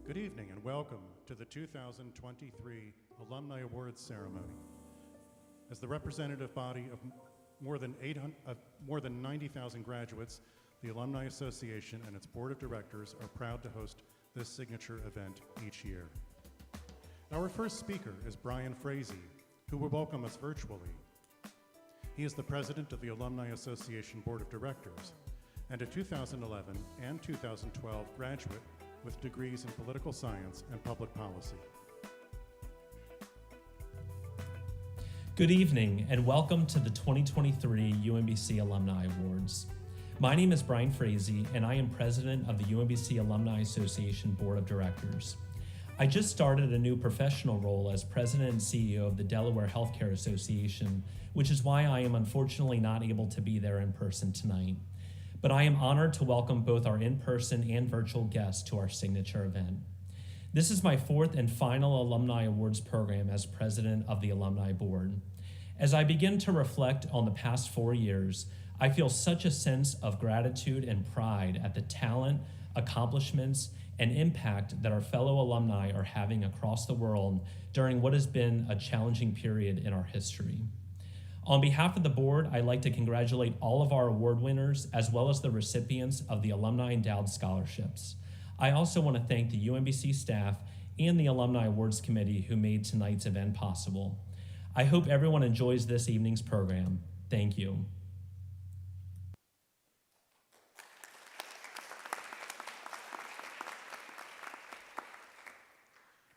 Good evening and welcome to the 2023 Alumni Awards Ceremony. As the representative body of more than 90,000 graduates, the Alumni Association and its board of directors are proud to host this signature event each year. Our first speaker is Brian Frazee, who will welcome us virtually. He is the president of the Alumni Association Board of Directors and a 2011 and 2012 graduate with degrees in political science and public policy. Good evening and welcome to the 2023 UMBC Alumni Awards. My name is Brian Frazee and I am president of the UMBC Alumni Association Board of Directors. I just started a new professional role as president and CEO of the Delaware Healthcare Association, which is why I am unfortunately not able to be there in person tonight. But I am honored to welcome both our in-person and virtual guests to our signature event. This is my fourth and final Alumni Awards program as president of the Alumni Board. As I begin to reflect on the past 4 years, I feel such a sense of gratitude and pride at the talent, accomplishments, and impact that our fellow alumni are having across the world during what has been a challenging period in our history. On behalf of the board, I'd like to congratulate all of our award winners as well as the recipients of the Alumni Endowed Scholarships. I also want to thank the UMBC staff and the Alumni Awards Committee who made tonight's event possible. I hope everyone enjoys this evening's program. Thank you.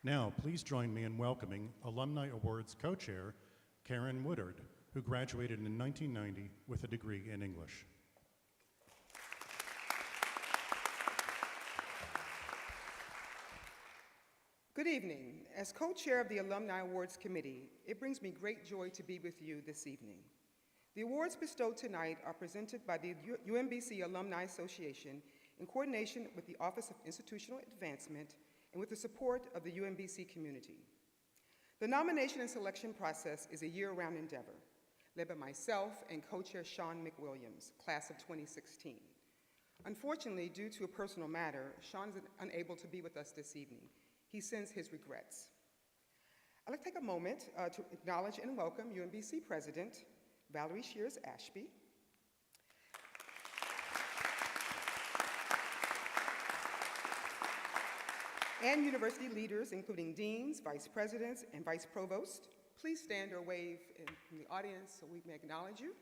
Now, please join me in welcoming Alumni Awards co-chair, Karen Woodard, who graduated in 1990 with a degree in English. Good evening. As co-chair of the Alumni Awards Committee, it brings me great joy to be with you this evening. The awards bestowed tonight are presented by the UMBC Alumni Association in coordination with the Office of Institutional Advancement and with the support of the UMBC community. The nomination and selection process is a year-round endeavor, led by myself and co-chair Sean McWilliams, class of 2016. Unfortunately, due to a personal matter, Sean is unable to be with us this evening. He sends his regrets. I'd like to take a moment to acknowledge and welcome UMBC President Valerie Shears Ashby, and university leaders, including deans, vice presidents, and vice provosts. Please stand or wave in the audience so we may acknowledge you.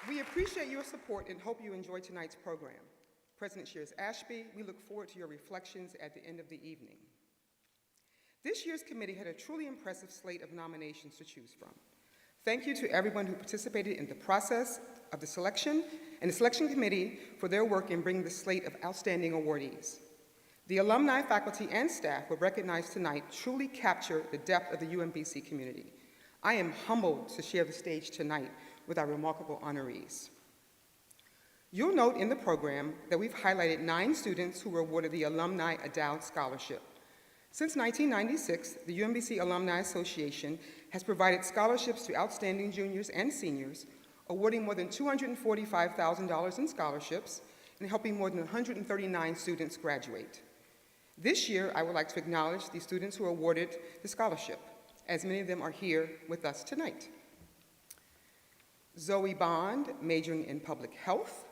We appreciate your support and hope you enjoy tonight's program. President Shears Ashby, we look forward to your reflections at the end of the evening. This year's committee had a truly impressive slate of nominations to choose from. Thank you to everyone who participated in the process of the selection and the selection committee for their work in bringing the slate of outstanding awardees. The alumni, faculty, and staff were recognized tonight truly capture the depth of the UMBC community. I am humbled to share the stage tonight with our remarkable honorees. You'll note in the program that we've highlighted 9 students who were awarded the Alumni Endowed Scholarship. Since 1996, the UMBC Alumni Association has provided scholarships to outstanding juniors and seniors, awarding more than $245,000 in scholarships and helping more than 139 students graduate. This year, I would like to acknowledge the students who were awarded the scholarship, as many of them are here with us tonight. Zoe Bond, majoring in public health.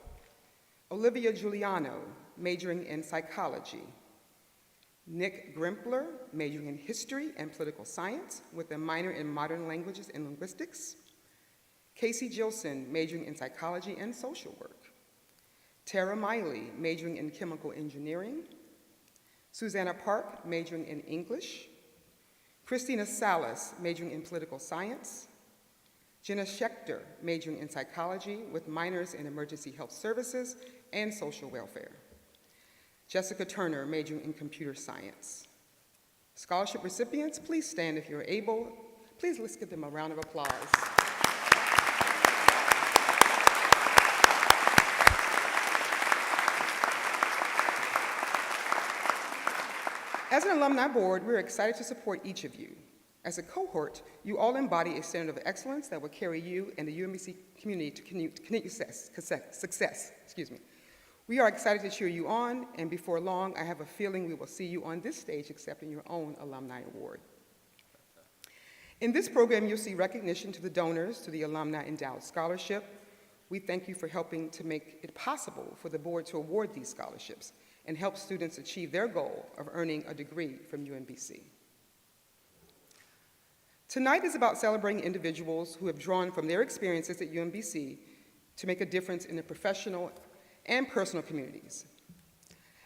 Olivia Giuliano, majoring in psychology. Nick Grimpler, majoring in history and political science with a minor in modern languages and linguistics. Casey Gilson, majoring in psychology and social work. Tara Miley, majoring in chemical engineering. Susanna Park, majoring in English. Christina Salas, majoring in political science. Jenna Schechter, majoring in psychology with minors in emergency health services and social welfare. Jessica Turner, majoring in computer science. Scholarship recipients, please stand if you're able. Please let's give them a round of applause. As an alumni board, we're excited to support each of you. As a cohort, you all embody a standard of excellence that will carry you and the UMBC community to continued success. We are excited to cheer you on, and before long, I have a feeling we will see you on this stage accepting your own Alumni Award. In this program, you'll see recognition to the donors to the Alumni Endowed Scholarship. We thank you for helping to make it possible for the board to award these scholarships and help students achieve their goal of earning a degree from UMBC. Tonight is about celebrating individuals who have drawn from their experiences at UMBC to make a difference in their professional and personal communities.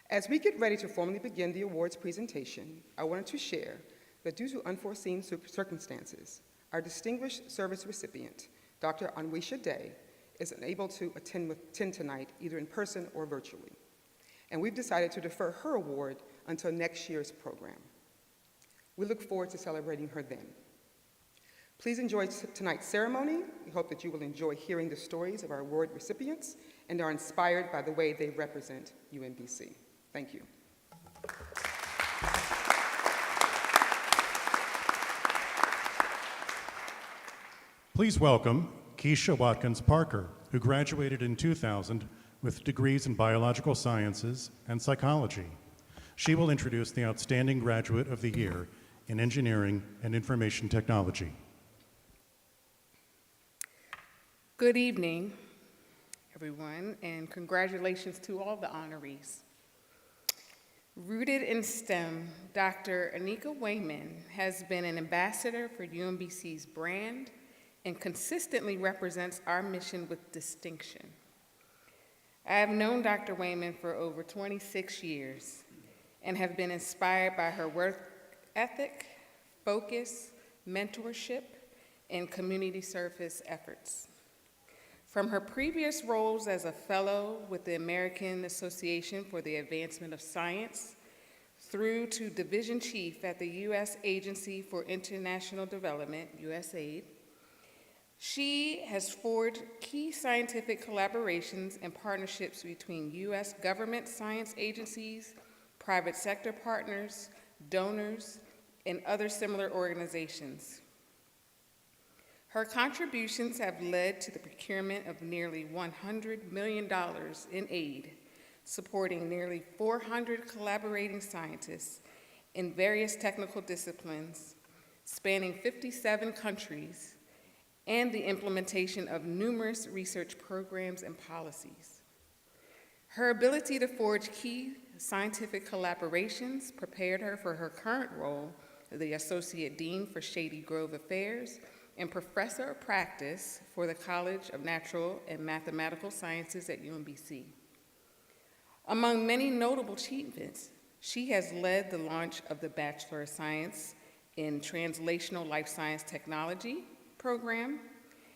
As we get ready to formally begin the awards presentation, I wanted to share that due to unforeseen circumstances, our distinguished service recipient, Dr. Anwisha Day, is unable to attend tonight, either in person or virtually. And we've decided to defer her award until next year's program. We look forward to celebrating her then. Please enjoy tonight's ceremony. We hope that you will enjoy hearing the stories of our award recipients and are inspired by the way they represent UMBC. Thank you. Please welcome Keisha Watkins Parker, who graduated in 2000 with degrees in biological sciences and psychology. She will introduce the Outstanding Graduate of the Year in Engineering and Information Technology. Good evening, everyone, and congratulations to all the honorees. Rooted in STEM, Dr. Anika Wayman has been an ambassador for UMBC's brand and consistently represents our mission with distinction. I have known Dr. Wayman for over 26 years and have been inspired by her work ethic, focus, mentorship, and community service efforts. From her previous roles as a fellow with the American Association for the Advancement of Science through to division chief at the U.S. Agency for International Development, USAID, she has forged key scientific collaborations and partnerships between U.S. government science agencies, private sector partners, donors, and other similar organizations. Her contributions have led to the procurement of nearly $100 million in aid, supporting nearly 400 collaborating scientists in various technical disciplines, spanning 57 countries, and the implementation of numerous research programs and policies. Her ability to forge key scientific collaborations prepared her for her current role as the Associate Dean for Shady Grove Affairs and Professor of Practice for the College of Natural and Mathematical Sciences at UMBC. Among many notable achievements, she has led the launch of the Bachelor of Science in Translational Life Science Technology program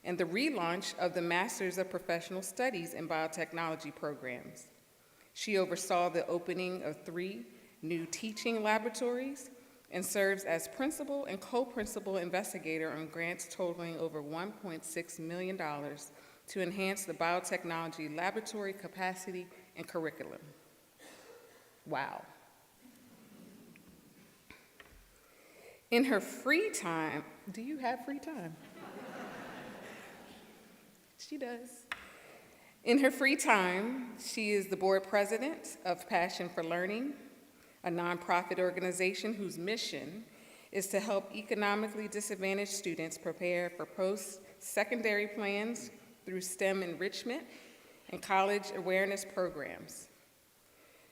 and the relaunch of the Masters of Professional Studies in Biotechnology programs. She oversaw the opening of 3 new teaching laboratories and serves as principal and co-principal investigator on grants totaling over $1.6 million to enhance the biotechnology laboratory capacity and curriculum. Wow. In her free time, do you have free time? She does. In her free time, she is the board president of Passion for Learning, a nonprofit organization whose mission is to help economically disadvantaged students prepare for post-secondary plans through STEM enrichment and college awareness programs.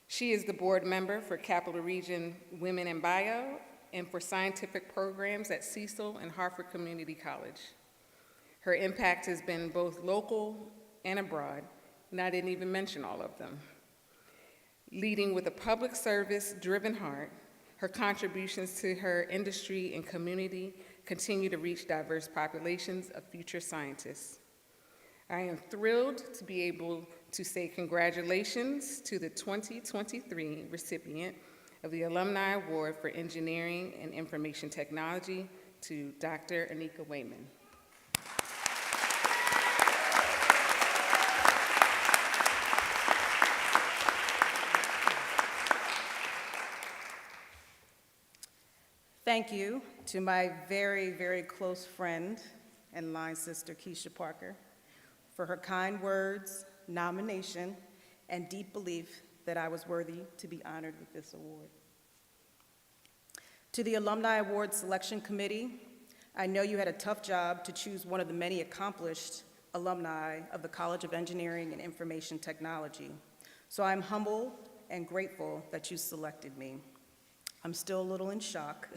She is the board member for Capital Region Women in Bio and for scientific programs at Cecil and Hartford Community College. Her impact has been both local and abroad, and I didn't even mention all of them. Leading with a public service-driven heart, her contributions to her industry and community continue to reach diverse populations of future scientists. I am thrilled to be able to say congratulations to the 2023 recipient of the Alumni Award for Engineering and Information Technology, to Dr. Anika Wayman. Thank you to my very, very close friend and line sister, Keisha Parker, for her kind words, nomination, and deep belief that I was worthy to be honored with this award. To the Alumni Awards Selection Committee, I know you had a tough job to choose one of the many accomplished alumni of the College of Engineering and Information Technology. So I'm humble and grateful that you selected me. I'm still a little in shock,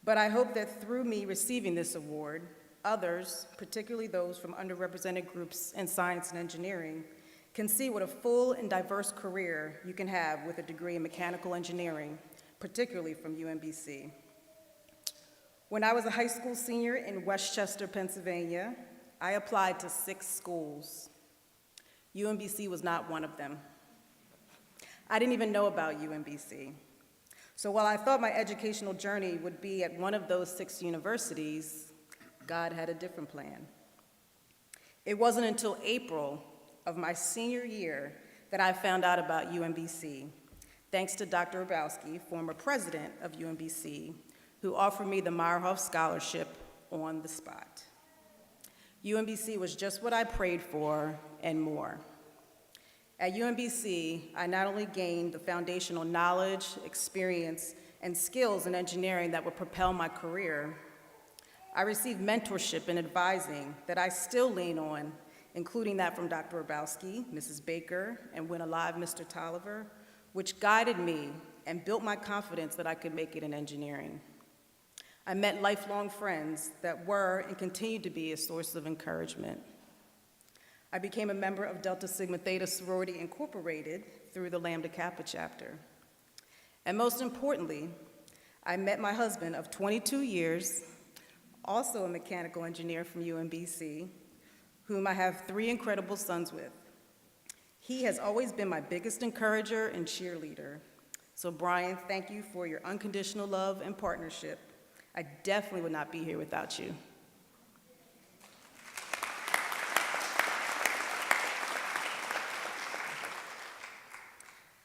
but I hope that through me receiving this award, others, particularly those from underrepresented groups in science and engineering, can see what a full and diverse career you can have with a degree in mechanical engineering, particularly from UMBC. When I was a high school senior in Westchester, Pennsylvania, I applied to 6 schools. UMBC was not one of them. I didn't even know about UMBC. So while I thought my educational journey would be at one of those 6 universities, God had a different plan. It wasn't until April of my senior year that I found out about UMBC, thanks to Dr. Hrabowski, former president of UMBC, who offered me the Meyerhoff Scholarship on the spot. UMBC was just what I prayed for and more. At UMBC, I not only gained the foundational knowledge, experience, and skills in engineering that would propel my career, I received mentorship and advising that I still lean on, including that from Dr. Hrabowski, Mrs. Baker, and when alive, Mr. Tolliver, which guided me and built my confidence that I could make it in engineering. I met lifelong friends that were and continue to be a source of encouragement. I became a member of Delta Sigma Theta Sorority Incorporated through the Lambda Kappa chapter. And most importantly, I met my husband of 22 years, also a mechanical engineer from UMBC, whom I have 3 incredible sons with. He has always been my biggest encourager and cheerleader. So Brian, thank you for your unconditional love and partnership. I definitely would not be here without you.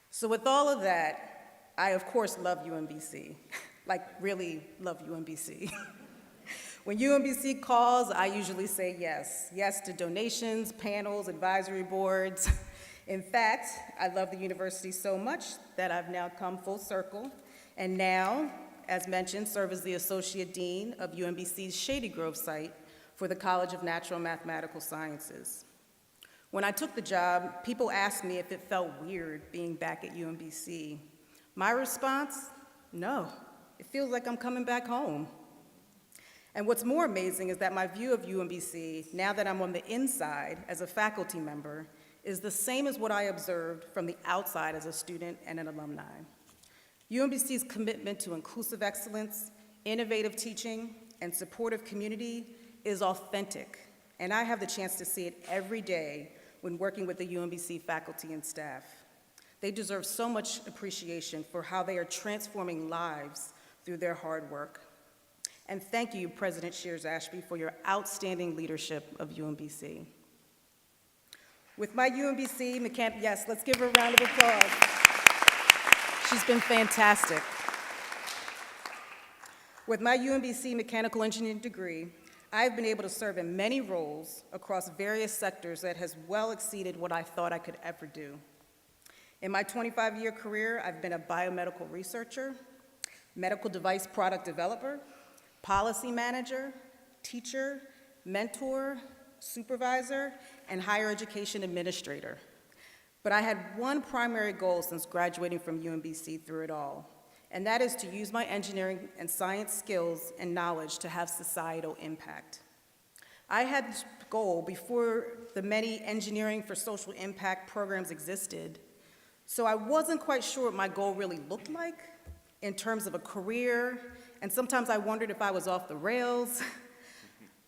So with all of that, I of course love UMBC, like really love UMBC. When UMBC calls, I usually say yes. Yes to donations, panels, advisory boards. In fact, I love the university so much that I've now come full circle, and now, as mentioned, serve as the Associate Dean of UMBC's Shady Grove site for the College of Natural and Mathematical Sciences. When I took the job, people asked me if it felt weird being back at UMBC. My response, no, it feels like I'm coming back home. And what's more amazing is that my view of UMBC, now that I'm on the inside as a faculty member, is the same as what I observed from the outside as a student and an alumni. UMBC's commitment to inclusive excellence, innovative teaching, and supportive community is authentic, and I have the chance to see it every day when working with the UMBC faculty and staff. They deserve so much appreciation for how they are transforming lives through their hard work. And thank you, President Shears Ashby, for your outstanding leadership of UMBC. With my UMBC mechanic, yes, let's give her a round of applause. She's been fantastic. With my UMBC mechanical engineering degree, I've been able to serve in many roles across various sectors that has well exceeded what I thought I could ever do. In my 25-year career, I've been a biomedical researcher, medical device product developer, policy manager, teacher, mentor, supervisor, and higher education administrator. But I had one primary goal since graduating from UMBC through it all, and that is to use my engineering and science skills and knowledge to have societal impact. I had this goal before the many engineering for social impact programs existed, so I wasn't quite sure what my goal really looked like in terms of a career, and sometimes I wondered if I was off the rails,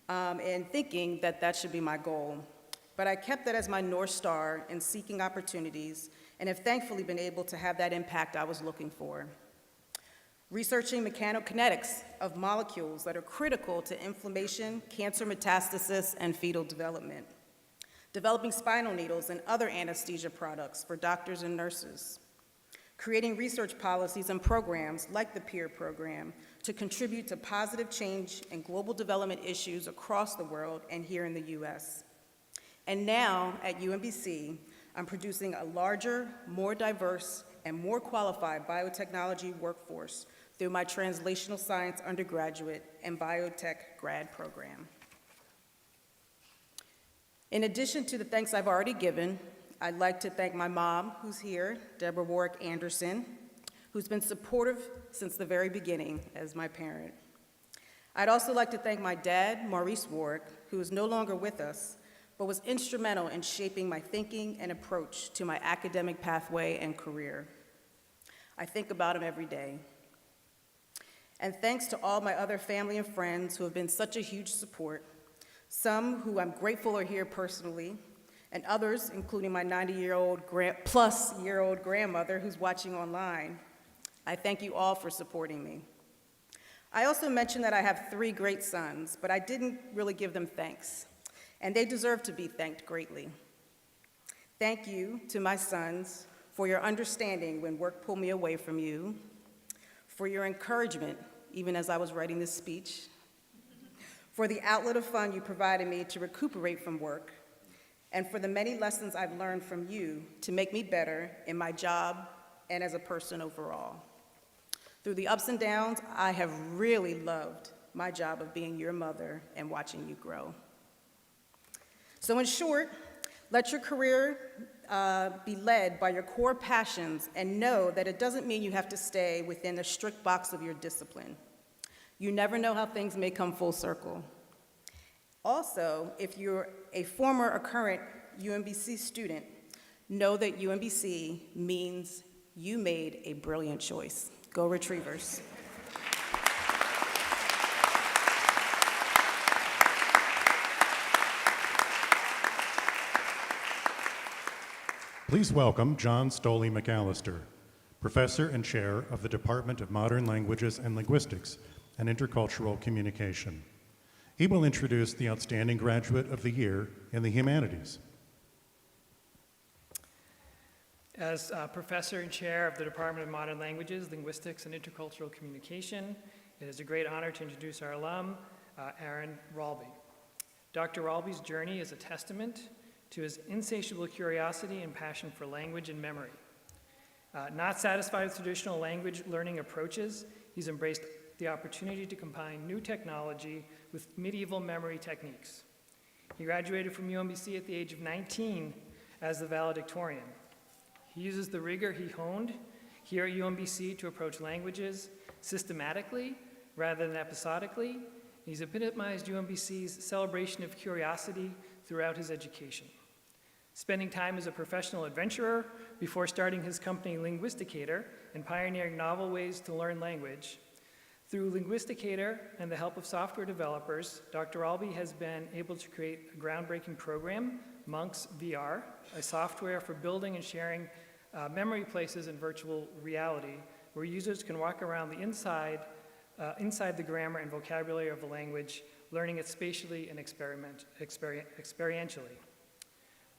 and thinking that that should be my goal. But I kept that as my North Star in seeking opportunities, and have thankfully been able to have that impact I was looking for. Researching mechanokinetics of molecules that are critical to inflammation, cancer metastasis, and fetal development. Developing spinal needles and other anesthesia products for doctors and nurses. Creating research policies and programs like the PEER program to contribute to positive change in global development issues across the world and here in the US. And now at UMBC, I'm producing a larger, more diverse, and more qualified biotechnology workforce through my translational science undergraduate and biotech grad program. In addition to the thanks I've already given, I'd like to thank my mom, who's here, Deborah Warwick Anderson, who's been supportive since the very beginning as my parent. I'd also like to thank my dad, Maurice Warwick, who is no longer with us, but was instrumental in shaping my thinking and approach to my academic pathway and career. I think about him every day. And thanks to all my other family and friends who have been such a huge support, some who I'm grateful are here personally, and others, including my 90-year-old plus-year-old grandmother who's watching online. I thank you all for supporting me. I also mentioned that I have 3 great sons, but I didn't really give them thanks, and they deserve to be thanked greatly. Thank you to my sons for your understanding when work pulled me away from you, for your encouragement, even as I was writing this speech, for the outlet of fun you provided me to recuperate from work, and for the many lessons I've learned from you to make me better in my job and as a person overall. Through the ups and downs, I have really loved my job of being your mother and watching you grow. So in short, let your career be led by your core passions, and know that it doesn't mean you have to stay within a strict box of your discipline. You never know how things may come full circle. Also, if you're a former or current UMBC student, know that UMBC means you made a brilliant choice. Go Retrievers. Please welcome John Stoley McAllister, Professor and Chair of the Department of Modern Languages and Linguistics and Intercultural Communication. He will introduce the Outstanding Graduate of the Year in the Humanities. As Professor and Chair of the Department of Modern Languages, Linguistics, and Intercultural Communication, it is a great honor to introduce our alum, Aaron Ralby. Dr. Ralby's journey is a testament to his insatiable curiosity and passion for language and memory. Not satisfied with traditional language learning approaches, he's embraced the opportunity to combine new technology with medieval memory techniques. He graduated from UMBC at the age of 19 as the valedictorian. He uses the rigor he honed here at UMBC to approach languages systematically rather than episodically. He's epitomized UMBC's celebration of curiosity throughout his education. Spending time as a professional adventurer before starting his company Linguisticator and pioneering novel ways to learn language, through Linguisticator and the help of software developers, Dr. Ralby has been able to create a groundbreaking program, Monks VR, a software for building and sharing memory places in virtual reality, where users can walk around the inside the grammar and vocabulary of the language, learning it spatially and experientially.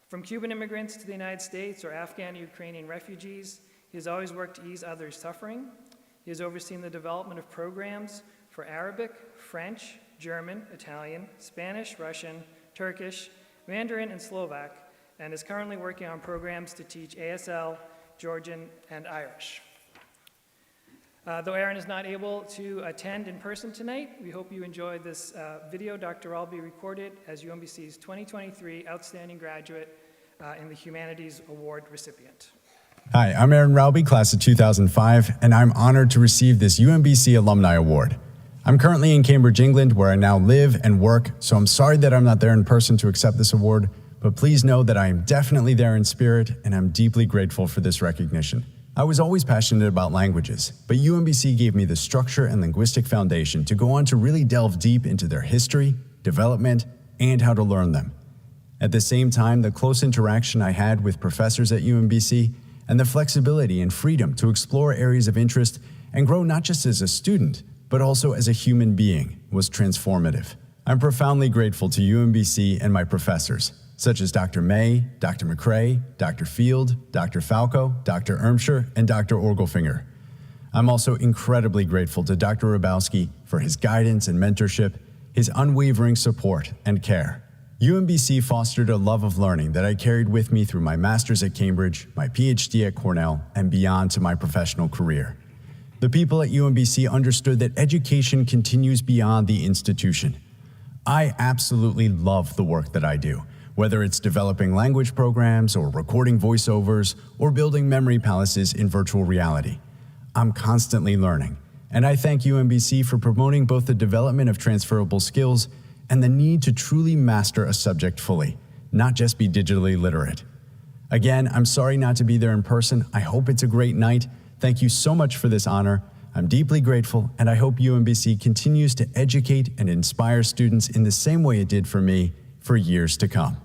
From Cuban immigrants to the United States or Afghan and Ukrainian refugees, he has always worked to ease others' suffering. He has overseen the development of programs for Arabic, French, German, Italian, Spanish, Russian, Turkish, Mandarin, and Slovak, and is currently working on programs to teach ASL, Georgian, and Irish. Though Aaron is not able to attend in person tonight, we hope you enjoyed this video Dr. Ralby recorded as UMBC's 2023 Outstanding Graduate in the Humanities Award recipient. Hi, I'm Aaron Ralby, class of 2005, and I'm honored to receive this UMBC Alumni Award. I'm currently in Cambridge, England, where I now live and work, so I'm sorry that I'm not there in person to accept this award, but please know that I am definitely there in spirit, and I'm deeply grateful for this recognition. I was always passionate about languages, but UMBC gave me the structure and linguistic foundation to go on to really delve deep into their history, development, and how to learn them. At the same time, the close interaction I had with professors at UMBC and the flexibility and freedom to explore areas of interest and grow not just as a student, but also as a human being was transformative. I'm profoundly grateful to UMBC and my professors, such as Dr. May, Dr. McCrae, Dr. Field, Dr. Falco, Dr. Ermscher, and Dr. Orgelfinger. I'm also incredibly grateful to Dr. Rabowski for his guidance and mentorship, his unwavering support and care. UMBC fostered a love of learning that I carried with me through my master's at Cambridge, my PhD at Cornell, and beyond to my professional career. The people at UMBC understood that education continues beyond the institution. I absolutely love the work that I do, whether it's developing language programs or recording voiceovers or building memory palaces in virtual reality. I'm constantly learning, and I thank UMBC for promoting both the development of transferable skills and the need to truly master a subject fully, not just be digitally literate. Again, I'm sorry not to be there in person. I hope it's a great night. Thank you so much for this honor. I'm deeply grateful, and I hope UMBC continues to educate and inspire students in the same way it did for me for years to come.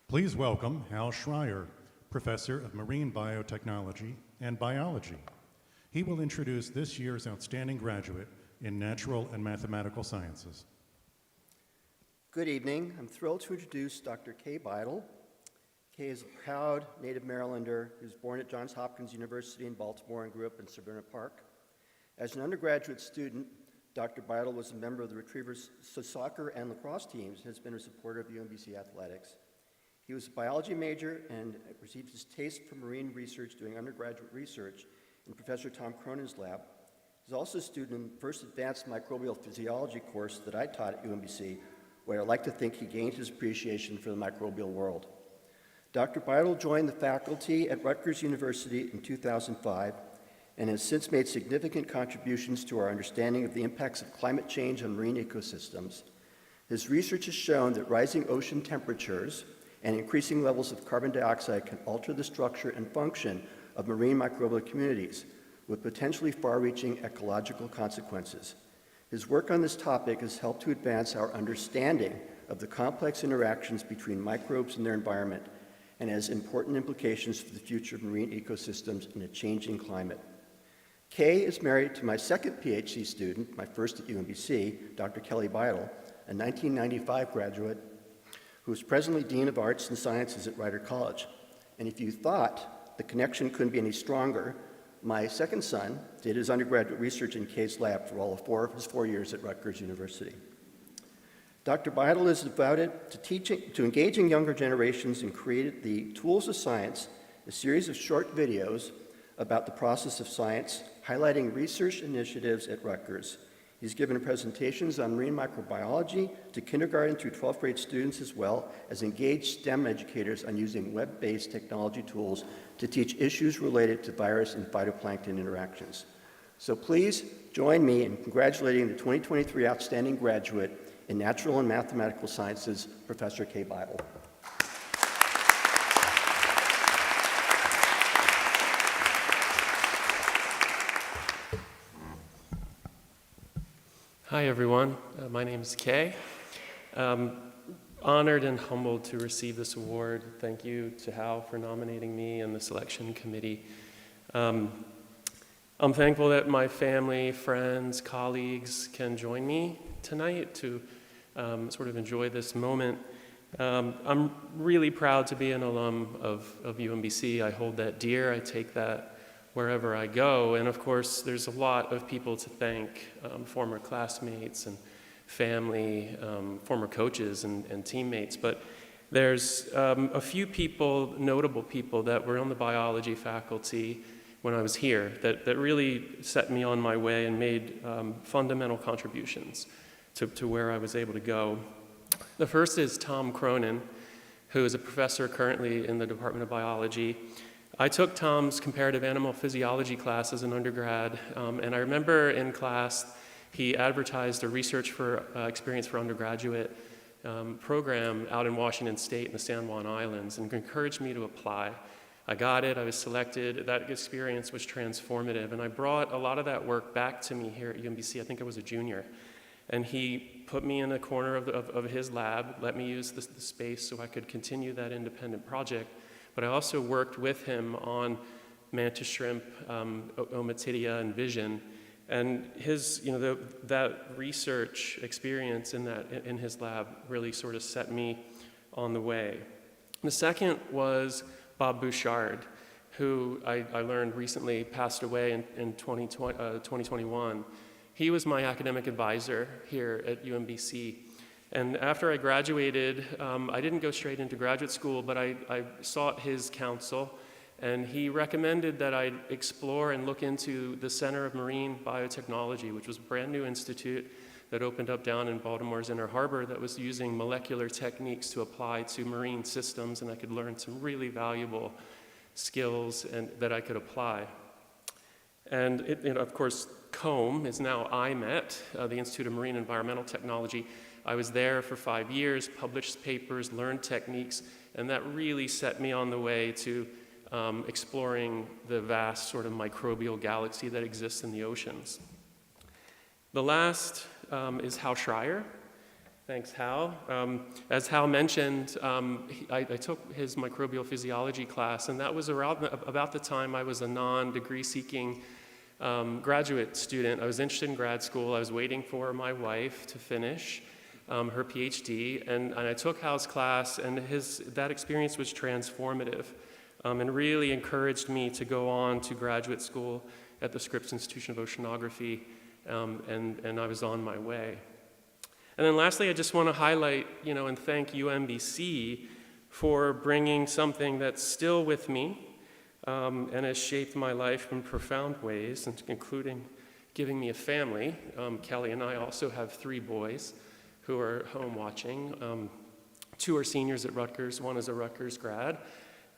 Please welcome Hal Schreier, Professor of Marine Biotechnology and Biology. He will introduce this year's outstanding graduate in Natural and Mathematical Sciences. Good evening. I'm thrilled to introduce Dr. Kay Beidel. Kay is a proud native Marylander who was born at Johns Hopkins University in Baltimore and grew up in Severna Park. As an undergraduate student, Dr. Beidel was a member of the Retrievers soccer and lacrosse teams and has been a supporter of UMBC athletics. He was a biology major and received his taste for marine research doing undergraduate research in Professor Tom Cronin's lab. He's also a student in the first advanced microbial physiology course that I taught at UMBC, where I like to think he gained his appreciation for the microbial world. Dr. Beidel joined the faculty at Rutgers University in 2005 and has since made significant contributions to our understanding of the impacts of climate change on marine ecosystems. His research has shown that rising ocean temperatures and increasing levels of carbon dioxide can alter the structure and function of marine microbial communities with potentially far-reaching ecological consequences. His work on this topic has helped to advance our understanding of the complex interactions between microbes and their environment and has important implications for the future of marine ecosystems in a changing climate. Kay is married to my second PhD student, my first at UMBC, Dr. Kelly Beidel, a 1995 graduate who is presently Dean of Arts and Sciences at Rider College. And if you thought the connection couldn't be any stronger, my second son did his undergraduate research in Kay's lab for all of his 4 years at Rutgers University. Dr. Beidel is devoted to engaging younger generations and created the Tools of Science, a series of short videos about the process of science, highlighting research initiatives at Rutgers. He's given presentations on marine microbiology to kindergarten through 12th grade students, as well as engaged STEM educators on using web-based technology tools to teach issues related to virus and phytoplankton interactions. So please join me in congratulating the 2023 outstanding graduate in Natural and Mathematical Sciences, Professor Kay Beidel. Hi, everyone. My name is Kay. Honored and humbled to receive this award. Thank you to Hal for nominating me and the selection committee. I'm thankful that my family, friends, colleagues can join me tonight to sort of enjoy this moment. I'm really proud to be an alum of UMBC. I hold that dear. I take that wherever I go. And of course, there's a lot of people to thank, former classmates and family, former coaches and teammates. But there's a few people, notable people, that were on the biology faculty when I was here that really set me on my way and made fundamental contributions to where I was able to go. The first is Tom Cronin, who is a professor currently in the Department of Biology. I took Tom's comparative animal physiology class as an undergrad, and I remember in class he advertised a research for experience for undergraduate program out in Washington State in the San Juan Islands and encouraged me to apply. I got it, I was selected. That experience was transformative, and I brought a lot of that work back to me here at UMBC. I think I was a junior. And he put me in a corner of his lab, let me use the space so I could continue that independent project. But I also worked with him on mantis shrimp, Ommatidia, and vision. And his, that research experience in his lab really sort of set me on the way. The second was Bob Bouchard, who I learned recently passed away in 2021. He was my academic advisor here at UMBC. And after I graduated, I didn't go straight into graduate school, but I sought his counsel, and he recommended that I explore and look into the Center of Marine Biotechnology, which was a brand new institute that opened up down in Baltimore's Inner Harbor that was using molecular techniques to apply to marine systems, and I could learn some really valuable skills that I could apply. And of course, COME is now IMET, the Institute of Marine Environmental Technology. I was there for 5 years, published papers, learned techniques, and that really set me on the way to exploring the vast sort of microbial galaxy that exists in the oceans. The last is Hal Schreier. Thanks, Hal. As Hal mentioned, I took his microbial physiology class, and that was around about the time I was a non-degree seeking graduate student. I was interested in grad school. I was waiting for my wife to finish her PhD, and I took Hal's class, and that experience was transformative and really encouraged me to go on to graduate school at the Scripps Institution of Oceanography, and I was on my way. And then lastly, I just want to highlight, and thank UMBC for bringing something that's still with me and has shaped my life in profound ways, including giving me a family. Kelly and I also have 3 boys who are home watching. 2 are seniors at Rutgers, 1 is a Rutgers grad,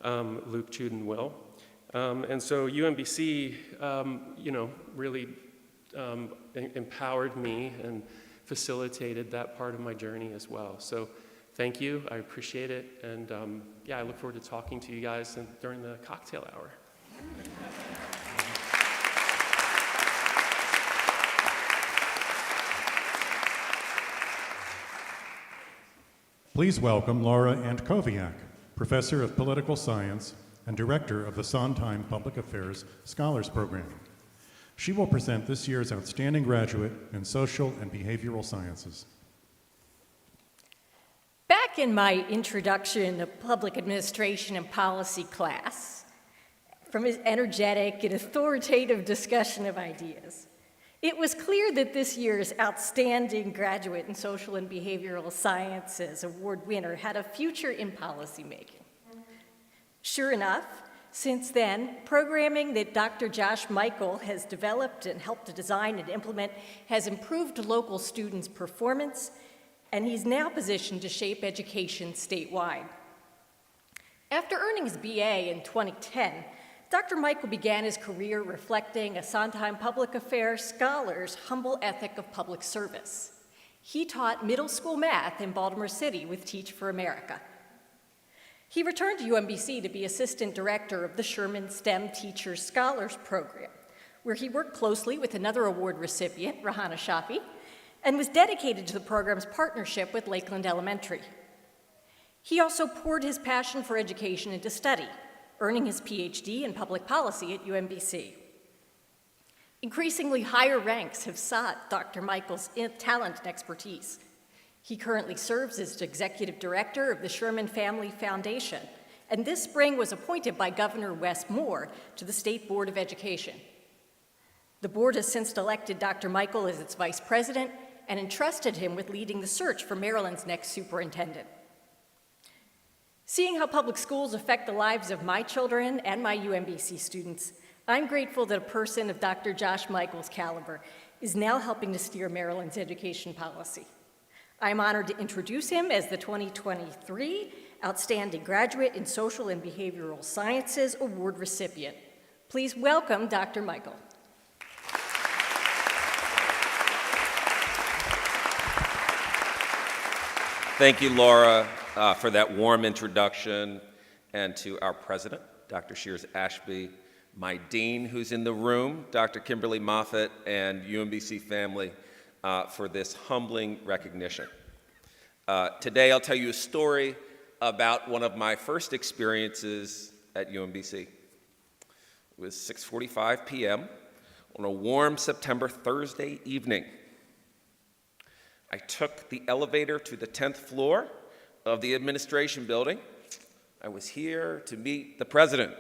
Luke, Jude, and Will. And so UMBC, really empowered me and facilitated that part of my journey as well. So thank you, I appreciate it, and I look forward to talking to you guys during the cocktail hour. Please welcome Laura Antkowiak, Professor of Political Science and Director of the Sondheim Public Affairs Scholars Program. She will present this year's Outstanding Graduate in Social and Behavioral Sciences. Back in my introduction to public administration and policy class, from his energetic and authoritative discussion of ideas, it was clear that this year's Outstanding Graduate in Social and Behavioral Sciences award winner had a future in policymaking. Sure enough, since then, programming that Dr. Josh Michael has developed and helped to design and implement has improved local students' performance, and he's now positioned to shape education statewide. After earning his BA in 2010, Dr. Michael began his career reflecting a Sondheim Public Affairs scholar's humble ethic of public service. He taught middle school math in Baltimore City with Teach for America. He returned to UMBC to be assistant director of the Sherman STEM Teachers Scholars Program, where he worked closely with another award recipient, Rahana Shafi, and was dedicated to the program's partnership with Lakeland Elementary. He also poured his passion for education into study, earning his PhD in public policy at UMBC. Increasingly higher ranks have sought Dr. Michael's talent and expertise. He currently serves as executive director of the Sherman Family Foundation, and this spring was appointed by Governor Wes Moore to the State Board of Education. The board has since elected Dr. Michael as its vice president and entrusted him with leading the search for Maryland's next superintendent. Seeing how public schools affect the lives of my children and my UMBC students, I'm grateful that a person of Dr. Josh Michael's caliber is now helping to steer Maryland's education policy. I'm honored to introduce him as the 2023 Outstanding Graduate in Social and Behavioral Sciences Award recipient. Please welcome Dr. Michael. Thank you, Laura, for that warm introduction, and to our president, Dr. Shears Ashby, my dean who's in the room, Dr. Kimberly Moffitt, and UMBC family for this humbling recognition. Today I'll tell you a story about one of my first experiences at UMBC. It was 6:45 p.m. on a warm September Thursday evening. I took the elevator to the 10th floor of the administration building. I was here to meet the president.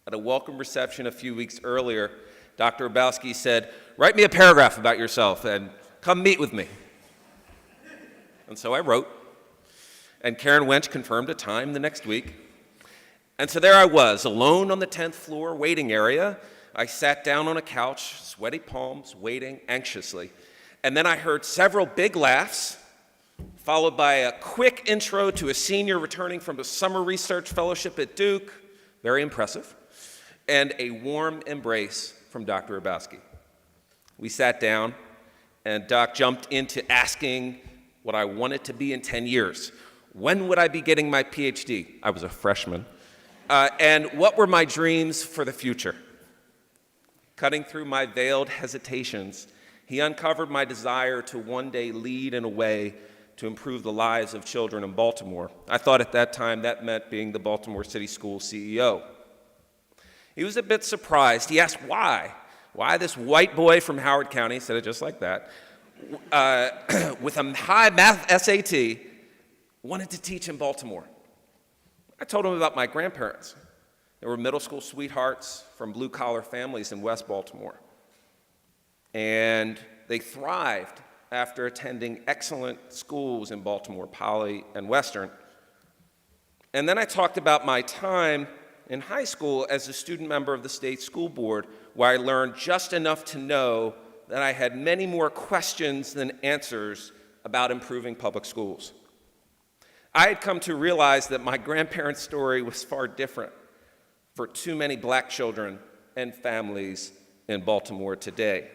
At a welcome reception a few weeks earlier, Dr. Urbowski said, "Write me a paragraph about yourself and come meet with me." And so I wrote, and Karen Wench confirmed a time the next week. And so there I was, alone on the 10th floor waiting area. I sat down on a couch, sweaty palms, waiting anxiously. And then I heard several big laughs, followed by a quick intro to a senior returning from a summer research fellowship at Duke, very impressive, and a warm embrace from Dr. Urbowski. We sat down, and Doc jumped into asking what I wanted to be in 10 years. When would I be getting my PhD? I was a freshman. And what were my dreams for the future? Cutting through my veiled hesitations, he uncovered my desire to one day lead in a way to improve the lives of children in Baltimore. I thought at that time that meant being the Baltimore City School CEO. He was a bit surprised. He asked why. Why this white boy from Howard County, said it just like that, with a high math SAT, wanted to teach in Baltimore. I told him about my grandparents. They were middle school sweethearts from blue-collar families in West Baltimore. And they thrived after attending excellent schools in Baltimore, Poly and Western. And then I talked about my time in high school as a student member of the state school board, where I learned just enough to know that I had many more questions than answers about improving public schools. I had come to realize that my grandparents' story was far different for too many black children and families in Baltimore today.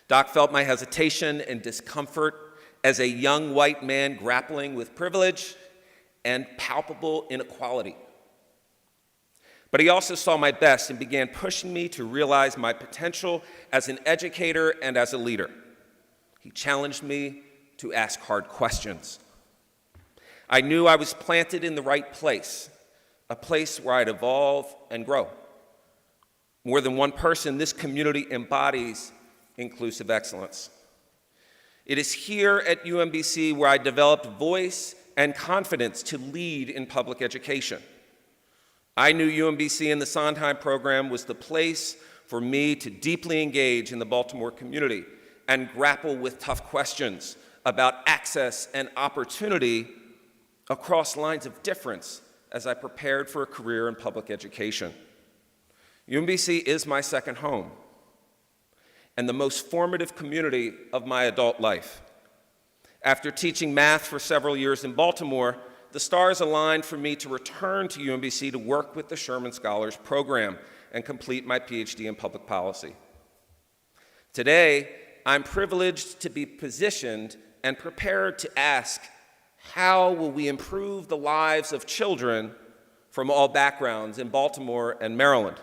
Doc felt my hesitation and discomfort as a young white man grappling with privilege and palpable inequality. But he also saw my best and began pushing me to realize my potential as an educator and as a leader. He challenged me to ask hard questions. I knew I was planted in the right place, a place where I'd evolve and grow. More than one person, this community embodies inclusive excellence. It is here at UMBC where I developed voice and confidence to lead in public education. I knew UMBC and the Sondheim program was the place for me to deeply engage in the Baltimore community and grapple with tough questions about access and opportunity across lines of difference as I prepared for a career in public education. UMBC is my second home and the most formative community of my adult life. After teaching math for several years in Baltimore, the stars aligned for me to return to UMBC to work with the Sherman Scholars Program and complete my PhD in public policy. Today, I'm privileged to be positioned and prepared to ask, how will we improve the lives of children from all backgrounds in Baltimore and Maryland?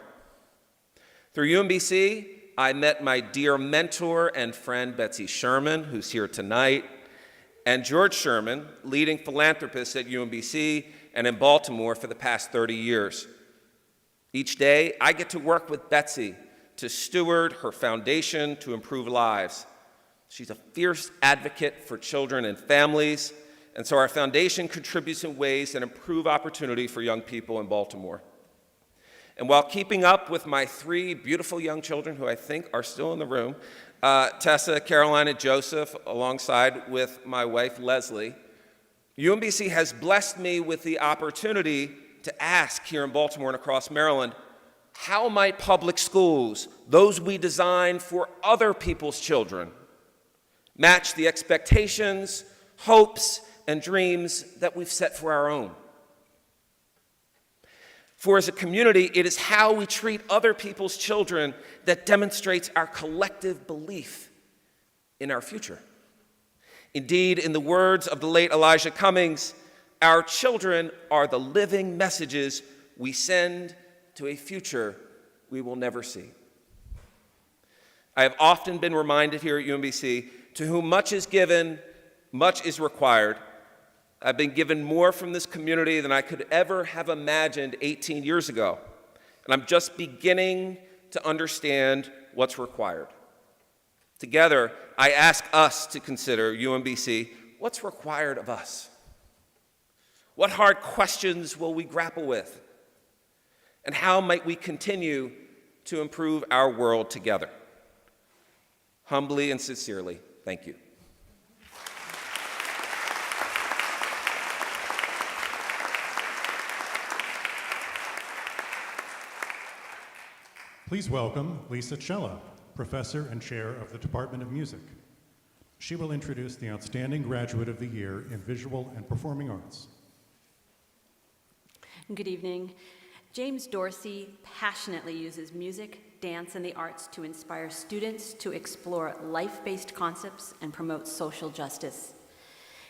Through UMBC, I met my dear mentor and friend Betsy Sherman, who's here tonight, and George Sherman, leading philanthropist at UMBC and in Baltimore for the past 30 years. Each day, I get to work with Betsy to steward her foundation to improve lives. She's a fierce advocate for children and families, and so our foundation contributes in ways that improve opportunity for young people in Baltimore. And while keeping up with my three beautiful young children, who I think are still in the room, Tessa, Caroline, and Joseph, alongside with my wife, Leslie, UMBC has blessed me with the opportunity to ask here in Baltimore and across Maryland, how might public schools, those we design for other people's children, match the expectations, hopes, and dreams that we've set for our own? For as a community, it is how we treat other people's children that demonstrates our collective belief in our future. Indeed, in the words of the late Elijah Cummings, our children are the living messages we send to a future we will never see. I have often been reminded here at UMBC, to whom much is given, much is required. I've been given more from this community than I could ever have imagined 18 years ago, and I'm just beginning to understand what's required. Together, I ask us to consider, UMBC, what's required of us? What hard questions will we grapple with? And how might we continue to improve our world together? Humbly and sincerely, thank you. Please welcome Lisa Cella, Professor and Chair of the Department of Music. She will introduce the Outstanding Graduate of the Year in Visual and Performing Arts. Good evening. James Dorsey passionately uses music, dance, and the arts to inspire students to explore life-based concepts and promote social justice.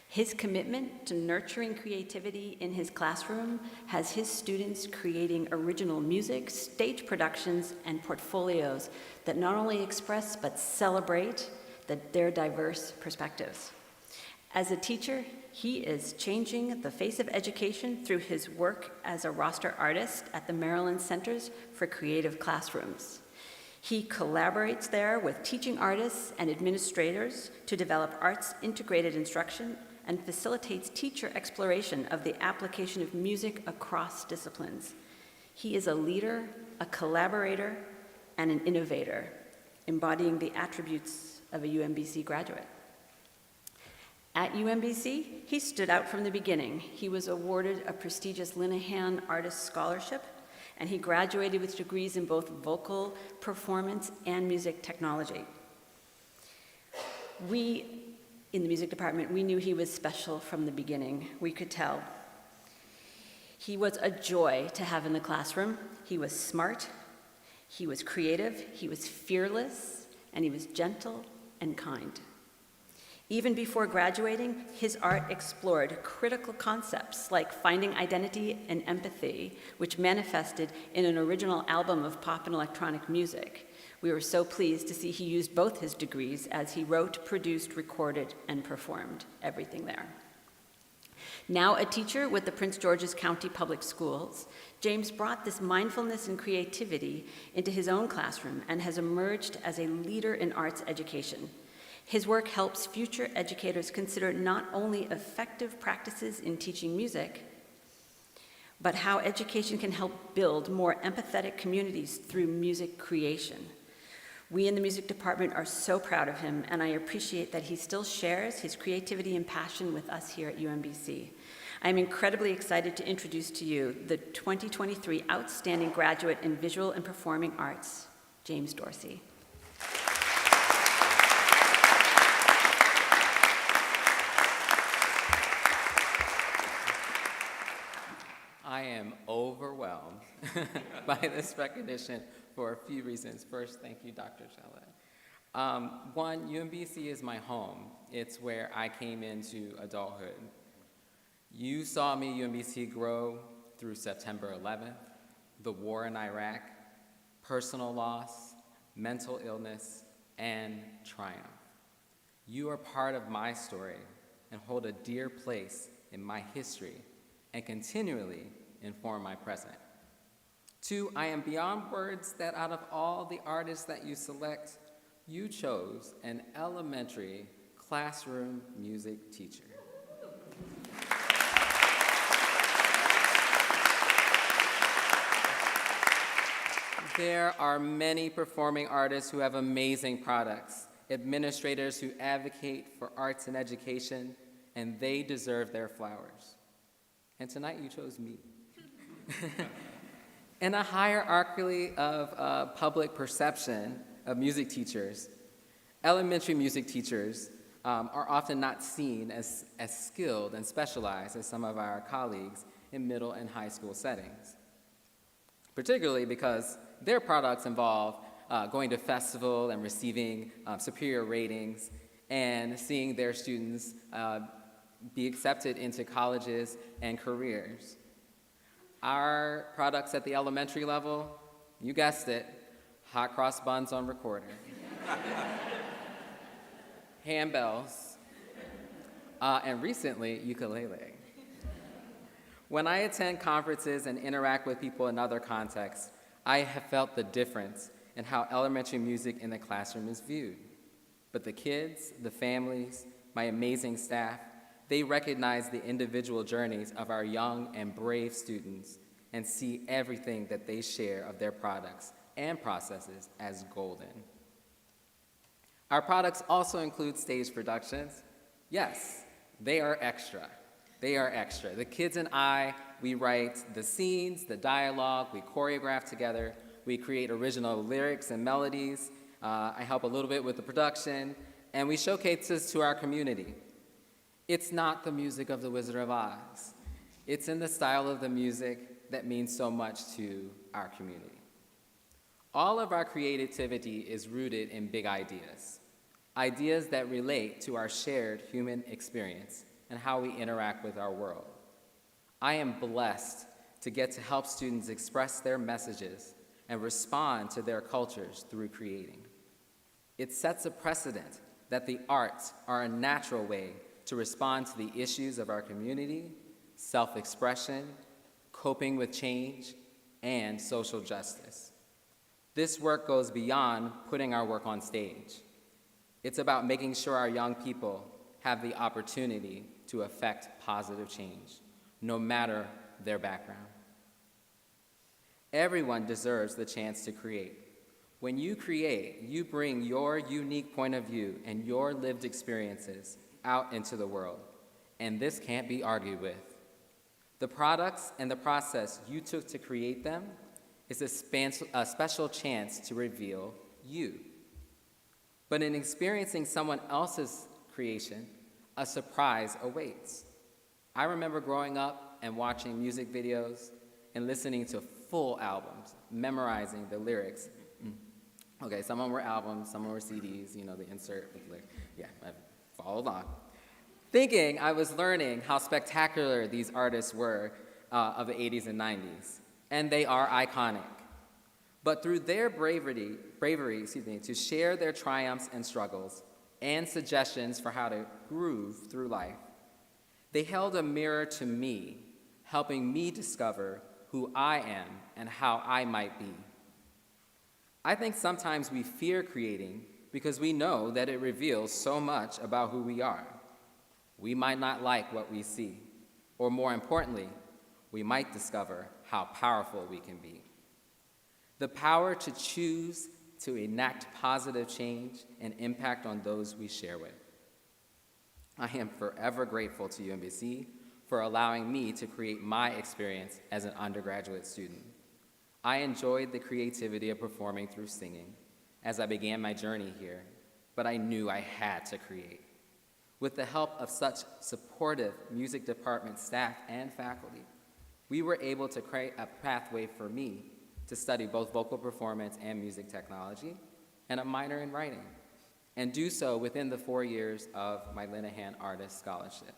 His commitment to nurturing creativity in his classroom has his students creating original music, stage productions, and portfolios that not only express but celebrate their diverse perspectives. As a teacher, he is changing the face of education through his work as a roster artist at the Maryland Centers for Creative Classrooms. He collaborates there with teaching artists and administrators to develop arts-integrated instruction and facilitates teacher exploration of the application of music across disciplines. He is a leader, a collaborator, and an innovator, embodying the attributes of a UMBC graduate. At UMBC, he stood out from the beginning. He was awarded a prestigious Linehan Artist Scholarship, and he graduated with degrees in both vocal performance and music technology. We, in the music department, we knew he was special from the beginning. We could tell. He was a joy to have in the classroom. He was smart, he was creative, he was fearless, and he was gentle and kind. Even before graduating, his art explored critical concepts like finding identity and empathy, which manifested in an original album of pop and electronic music. We were so pleased to see he used both his degrees as he wrote, produced, recorded, and performed everything there. Now a teacher with the Prince George's County Public Schools, James brought this mindfulness and creativity into his own classroom and has emerged as a leader in arts education. His work helps future educators consider not only effective practices in teaching music, but how education can help build more empathetic communities through music creation. We in the music department are so proud of him, and I appreciate that he still shares his creativity and passion with us here at UMBC. I'm incredibly excited to introduce to you the 2023 Outstanding Graduate in Visual and Performing Arts, James Dorsey. I am overwhelmed by this recognition for a few reasons. First, thank you, Dr. Cella. One, UMBC is my home. It's where I came into adulthood. You saw me, UMBC, grow through September 11th, the war in Iraq, personal loss, mental illness, and triumph. You are part of my story and hold a dear place in my history and continually inform my present. Two, I am beyond words that out of all the artists that you select, you chose an elementary classroom music teacher. There are many performing artists who have amazing products, administrators who advocate for arts and education, and they deserve their flowers. And tonight you chose me. In a hierarchy of public perception of music teachers, elementary music teachers are often not seen as skilled and specialized as some of our colleagues in middle and high school settings, particularly because their products involve going to festival and receiving superior ratings and seeing their students be accepted into colleges and careers. Our products at the elementary level, you guessed it, hot cross buns on recorder, handbells, and recently, ukulele. When I attend conferences and interact with people in other contexts, I have felt the difference in how elementary music in the classroom is viewed. But the kids, the families, my amazing staff, they recognize the individual journeys of our young and brave students and see everything that they share of their products and processes as golden. Our products also include stage productions. Yes, they are extra. They are extra. The kids and I, we write the scenes, the dialogue, we choreograph together, we create original lyrics and melodies. I help a little bit with the production, and we showcase this to our community. It's not the music of the Wizard of Oz. It's in the style of the music that means so much to our community. All of our creativity is rooted in big ideas, ideas that relate to our shared human experience and how we interact with our world. I am blessed to get to help students express their messages and respond to their cultures through creating. It sets a precedent that the arts are a natural way to respond to the issues of our community, self-expression, coping with change, and social justice. This work goes beyond putting our work on stage. It's about making sure our young people have the opportunity to affect positive change, no matter their background. Everyone deserves the chance to create. When you create, you bring your unique point of view and your lived experiences out into the world, and this can't be argued with. The products and the process you took to create them is a special chance to reveal you. But in experiencing someone else's creation, a surprise awaits. I remember growing up and watching music videos and listening to full albums, memorizing the lyrics. Okay, some of them were albums, some of them were CDs, you know, the insert with lyrics. Yeah, I followed along. Thinking I was learning how spectacular these artists were of the 80s and 90s, and they are iconic. But through their bravery, to share their triumphs and struggles and suggestions for how to groove through life, they held a mirror to me, helping me discover who I am and how I might be. I think sometimes we fear creating because we know that it reveals so much about who we are. We might not like what we see, or more importantly, we might discover how powerful we can be. The power to choose to enact positive change and impact on those we share with. I am forever grateful to UMBC for allowing me to create my experience as an undergraduate student. I enjoyed the creativity of performing through singing as I began my journey here, but I knew I had to create. With the help of such supportive music department staff and faculty, we were able to create a pathway for me to study both vocal performance and music technology and a minor in writing, and do so within the 4 years of my Linehan Artist Scholarship.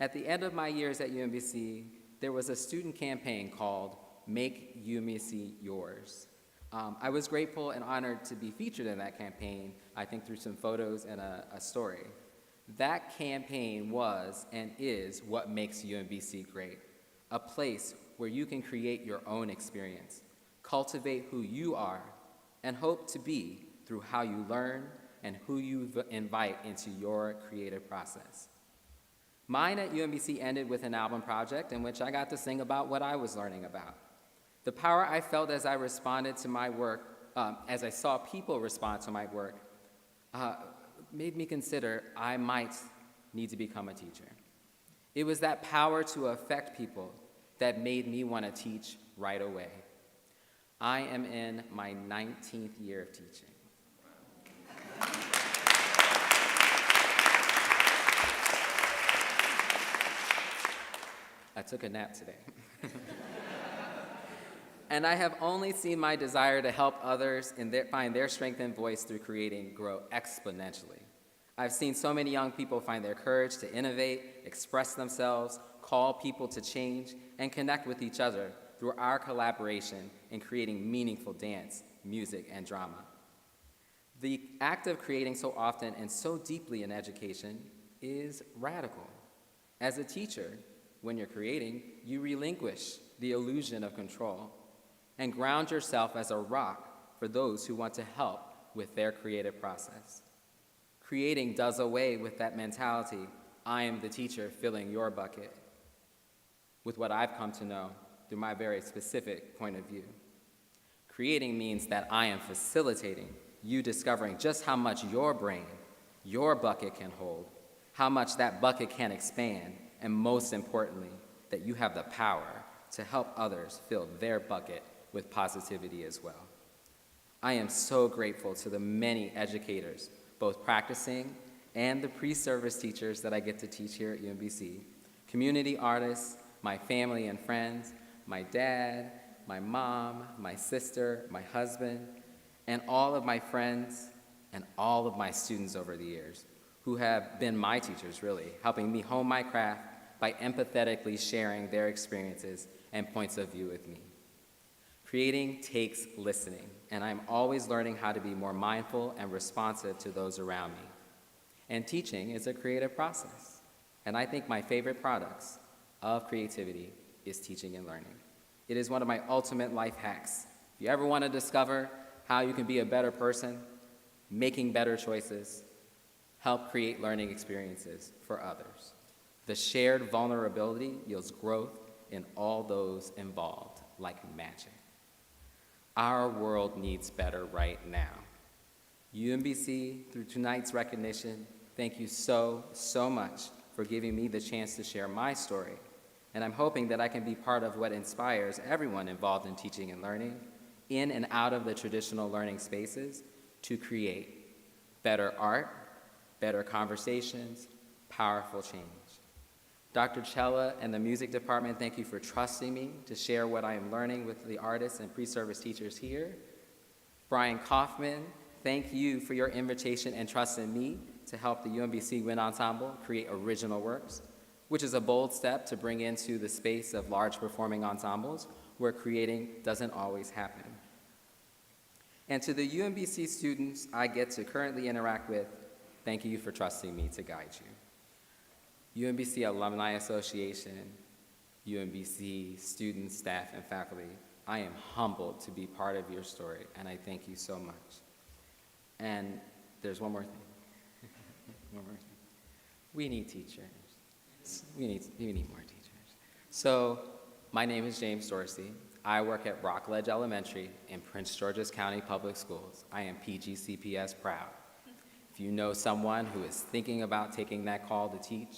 At the end of my years at UMBC, there was a student campaign called Make UMBC Yours. I was grateful and honored to be featured in that campaign, I think through some photos and a story. That campaign was and is what makes UMBC great, a place where you can create your own experience, cultivate who you are, and hope to be through how you learn and who you invite into your creative process. Mine at UMBC ended with an album project in which I got to sing about what I was learning about. The power I felt as I responded to my work, as I saw people respond to my work, made me consider I might need to become a teacher. It was that power to affect people that made me want to teach right away. I am in my 19th year of teaching. I took a nap today. And I have only seen my desire to help others find their strength and voice through creating grow exponentially. I've seen so many young people find their courage to innovate, express themselves, call people to change, and connect with each other through our collaboration in creating meaningful dance, music, and drama. The act of creating so often and so deeply in education is radical. As a teacher, when you're creating, you relinquish the illusion of control and ground yourself as a rock for those who want to help with their creative process. Creating does away with that mentality, I am the teacher filling your bucket. With what I've come to know, through my very specific point of view. Creating means that I am facilitating you discovering just how much your brain, your bucket can hold, how much that bucket can expand, and most importantly, that you have the power to help others fill their bucket with positivity as well. I am so grateful to the many educators, both practicing and the pre-service teachers that I get to teach here at UMBC, community artists, my family and friends, my dad, my mom, my sister, my husband, and all of my friends and all of my students over the years who have been my teachers, really, helping me hone my craft by empathetically sharing their experiences and points of view with me. Creating takes listening, and I'm always learning how to be more mindful and responsive to those around me. And teaching is a creative process, and I think my favorite products of creativity is teaching and learning. It is one of my ultimate life hacks. If you ever want to discover how you can be a better person, making better choices, help create learning experiences for others. The shared vulnerability yields growth in all those involved, like magic. Our world needs better right now. UMBC, through tonight's recognition, thank you so, so much for giving me the chance to share my story. And I'm hoping that I can be part of what inspires everyone involved in teaching and learning, in and out of the traditional learning spaces, to create better art, better conversations, powerful change. Dr. Cella and the music department, thank you for trusting me to share what I am learning with the artists and pre-service teachers here. Brian Kaufman, thank you for your invitation and trust in me to help the UMBC Wind Ensemble create original works, which is a bold step to bring into the space of large performing ensembles where creating doesn't always happen. And to the UMBC students I get to currently interact with, thank you for trusting me to guide you. UMBC Alumni Association, UMBC students, staff, and faculty, I am humbled to be part of your story, and I thank you so much. And there's one more thing. One more thing. We need teachers. We need more teachers. So, my name is James Dorsey. I work at Rockledge Elementary in Prince George's County Public Schools. I am PGCPS proud. If you know someone who is thinking about taking that call to teach,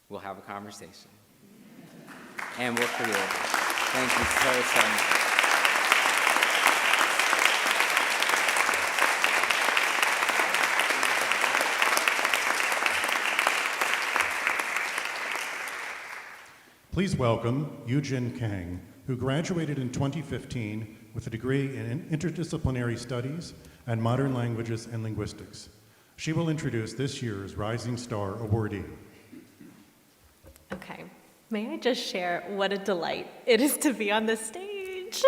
we'll have a conversation. And we'll create it. Thank you so much. Please welcome Yujin Kang, who graduated in 2015 with a degree in interdisciplinary studies and modern languages and linguistics. She will introduce this year's Rising Star awardee. Okay, may I just share what a delight it is to be on this stage?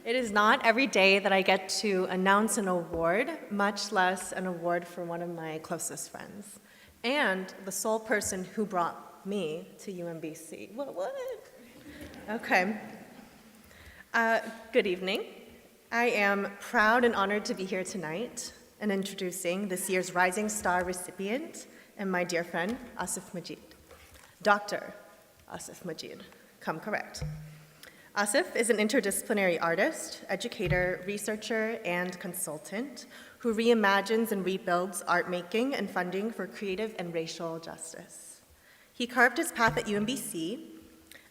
It is not every day that I get to announce an award, much less an award for one of my closest friends, and the sole person who brought me to UMBC. What? Okay. Good evening. I am proud and honored to be here tonight and introducing this year's Rising Star recipient and my dear friend, Asif Majid. Dr. Asif Majid, come correct. Asif is an interdisciplinary artist, educator, researcher, and consultant who reimagines and rebuilds art making and funding for creative and racial justice. He carved his path at UMBC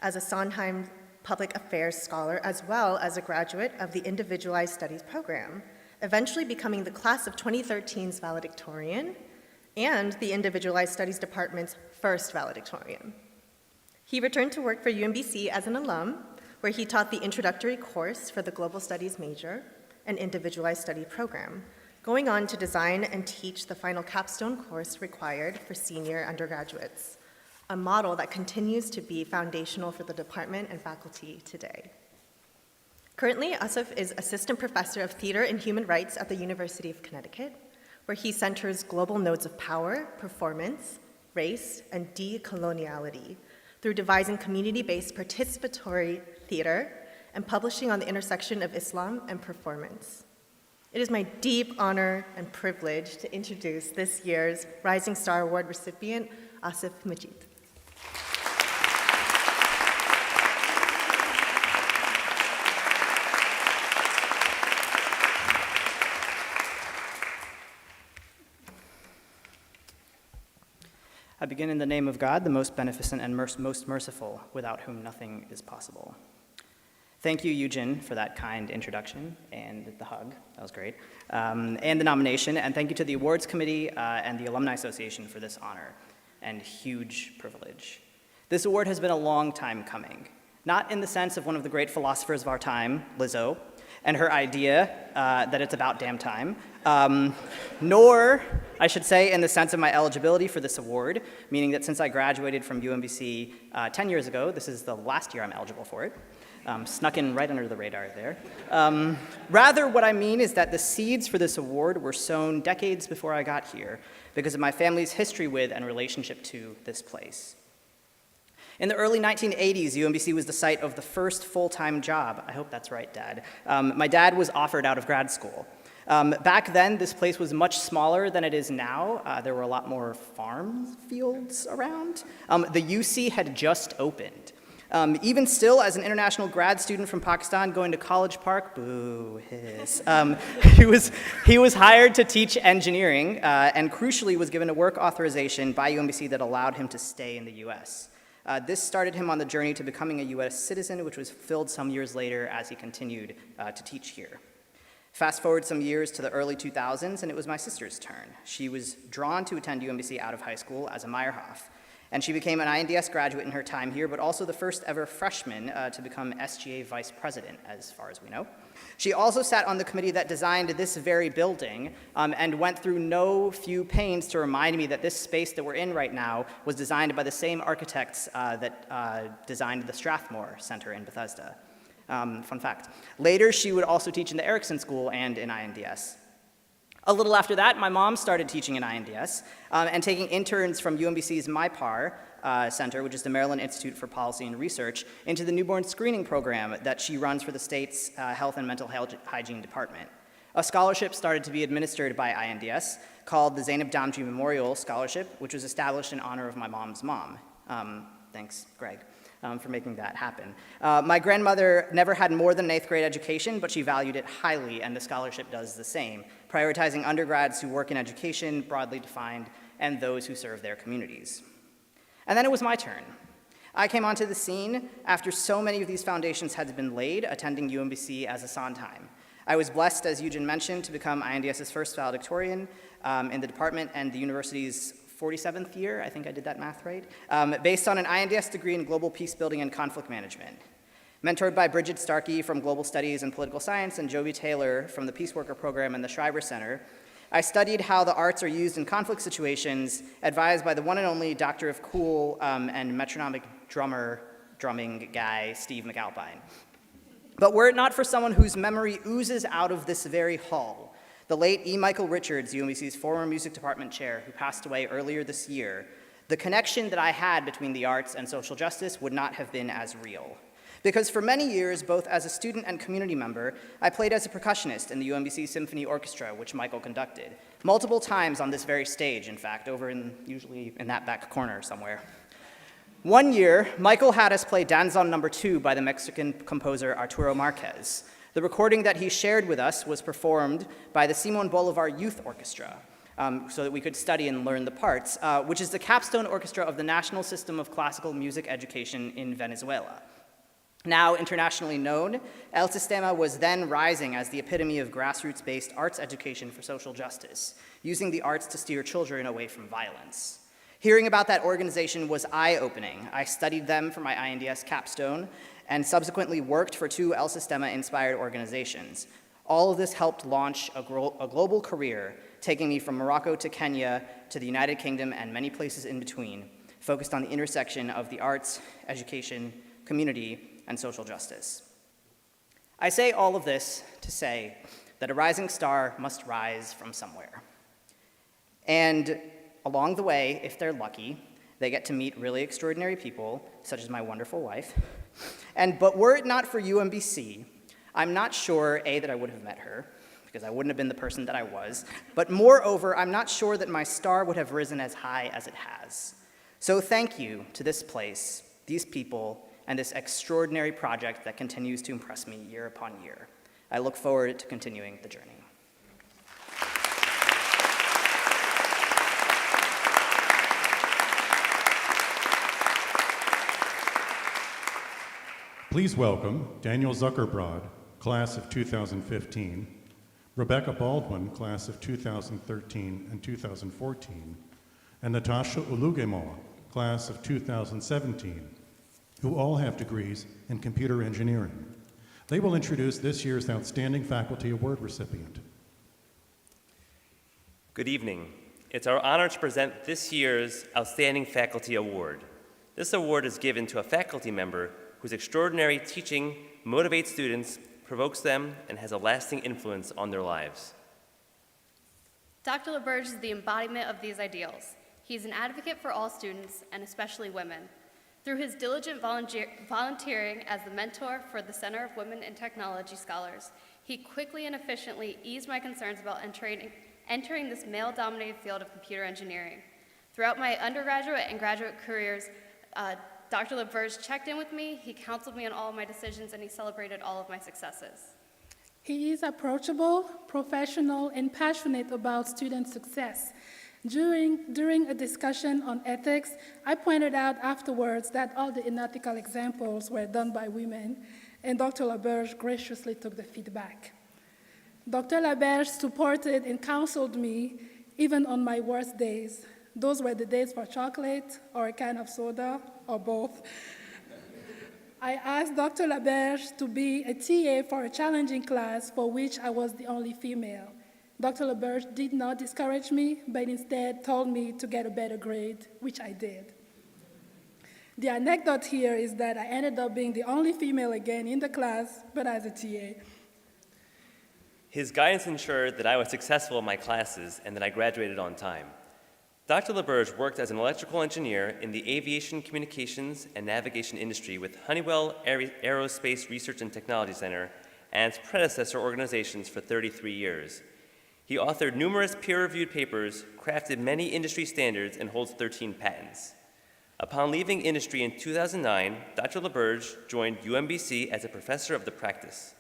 as a Sondheim Public Affairs scholar, as well as a graduate of the Individualized Studies program, eventually becoming the class of 2013's valedictorian and the Individualized Studies department's first valedictorian. He returned to work for UMBC as an alum, where he taught the introductory course for the Global Studies major and Individualized Study program, going on to design and teach the final capstone course required for senior undergraduates, a model that continues to be foundational for the department and faculty today. Currently, Asif is Assistant Professor of Theater and Human Rights at the University of Connecticut, where he centers global nodes of power, performance, race, and decoloniality through devising community-based participatory theater and publishing on the intersection of Islam and performance. It is my deep honor and privilege to introduce this year's Rising Star Award recipient, Asif Majid. I begin in the name of God, the most beneficent and most merciful, without whom nothing is possible. Thank you, Eugen, for that kind introduction and the hug. That was great. And the nomination. And thank you to the awards committee and the Alumni Association for this honor and huge privilege. This award has been a long time coming, not in the sense of one of the great philosophers of our time, Lizzo, and her idea that it's about damn time, nor, I should say, in the sense of my eligibility for this award, meaning that since I graduated from UMBC 10 years ago, this is the last year I'm eligible for it. Snuck in right under the radar there. Rather, what I mean is that the seeds for this award were sown decades before I got here because of my family's history with and relationship to this place. In the early 1980s, UMBC was the site of the first full-time job. I hope that's right, Dad. My dad was offered out of grad school. Back then, this place was much smaller than it is now. There were a lot more farm fields around. The UC had just opened. Even still, as an international grad student from Pakistan going to College Park, boo, hiss, he was hired to teach engineering and crucially was given a work authorization by UMBC that allowed him to stay in the US. This started him on the journey to becoming a US citizen, which was fulfilled some years later as he continued to teach here. Fast forward some years to the early 2000s, and it was my sister's turn. She was drawn to attend UMBC out of high school as a Meyerhoff. And she became an INDS graduate in her time here, but also the first ever freshman to become SGA vice president, as far as we know. She also sat on the committee that designed this very building and went through no few pains to remind me that this space that we're in right now was designed by the same architects that designed the Strathmore Center in Bethesda. Fun fact. Later, she would also teach in the Erickson School and in INDS. A little after that, my mom started teaching in INDS and taking interns from UMBC's MyPAR Center, which is the Maryland Institute for Policy and Research, into the newborn screening program that she runs for the state's Health and Mental Hygiene Department. A scholarship started to be administered by INDS called the Zainab Damji Memorial Scholarship, which was established in honor of my mom's mom. Thanks, Greg. For making that happen. My grandmother never had more than an 8th grade education, but she valued it highly, and the scholarship does the same, prioritizing undergrads who work in education, broadly defined, and those who serve their communities. And then it was my turn. I came onto the scene after so many of these foundations had been laid, attending UMBC as a Sondheim. I was blessed, as Eugen mentioned, to become INDS's first valedictorian in the department and the university's 47th year, I think I did that math right, based on an INDS degree in global peace building and conflict management. Mentored by Bridget Starkey from Global Studies and Political Science and Jovi Taylor from the Peace Worker Program and the Schreiber Center, I studied how the arts are used in conflict situations, advised by the one and only Doctor of Cool and metronomic drumming guy, Steve McAlpine. But were it not for someone whose memory oozes out of this very hall, the late E. Michael Richards, UMBC's former music department chair, who passed away earlier this year, the connection that I had between the arts and social justice would not have been as real. Because for many years, both as a student and community member, I played as a percussionist in the UMBC Symphony Orchestra, which Michael conducted, multiple times on this very stage, in fact, usually in that back corner somewhere. One year, Michael had us play Danzón No. 2 by the Mexican composer Arturo Márquez. The recording that he shared with us was performed by the Simón Bolivar Youth Orchestra, so that we could study and learn the parts, which is the capstone orchestra of the National System of Classical Music Education in Venezuela. Now internationally known, El Sistema was then rising as the epitome of grassroots-based arts education for social justice, using the arts to steer children away from violence. Hearing about that organization was eye-opening. I studied them for my INDS capstone, and subsequently worked for 2 El Sistema-inspired organizations. All of this helped launch a global career, taking me from Morocco to Kenya to the United Kingdom and many places in between, focused on the intersection of the arts, education, community, and social justice. I say all of this to say that a rising star must rise from somewhere. And along the way, if they're lucky, they get to meet really extraordinary people, such as my wonderful wife. But were it not for UMBC, I'm not sure, A, that I would have met her, because I wouldn't have been the person that I was, but moreover, I'm not sure that my star would have risen as high as it has. So thank you to this place, these people, and this extraordinary project that continues to impress me year upon year. I look forward to continuing the journey. Please welcome Daniel Zuckerbrod, class of 2015, Rebecca Baldwin, class of 2013 and 2014, and Natasha Ulugemoa, class of 2017, who all have degrees in computer engineering. They will introduce this year's Outstanding Faculty Award recipient. Good evening. It's our honor to present this year's Outstanding Faculty Award. This award is given to a faculty member whose extraordinary teaching motivates students, provokes them, and has a lasting influence on their lives. Dr. LaBerge is the embodiment of these ideals. He's an advocate for all students, and especially women. Through his diligent volunteering as the mentor for the Center of Women in Technology Scholars, he quickly and efficiently eased my concerns about entering this male-dominated field of computer engineering. Throughout my undergraduate and graduate careers, Dr. LaBerge checked in with me, he counseled me on all of my decisions, and he celebrated all of my successes. He is approachable, professional, and passionate about student success. During a discussion on ethics, I pointed out afterwards that all the unethical examples were done by women, and Dr. LaBerge graciously took the feedback. Dr. LaBerge supported and counseled me even on my worst days. Those were the days for chocolate or a can of soda or both. I asked Dr. LaBerge to be a TA for a challenging class for which I was the only female. Dr. LaBerge did not discourage me, but instead told me to get a better grade, which I did. The anecdote here is that I ended up being the only female again in the class, but as a TA. His guidance ensured that I was successful in my classes and that I graduated on time. Dr. LaBerge worked as an electrical engineer in the aviation, communications, and navigation industry with Honeywell Aerospace Research and Technology Center and its predecessor organizations for 33 years. He authored numerous peer-reviewed papers, crafted many industry standards, and holds 13 patents. Upon leaving industry in 2009, Dr. LaBerge joined UMBC as a professor of the practice.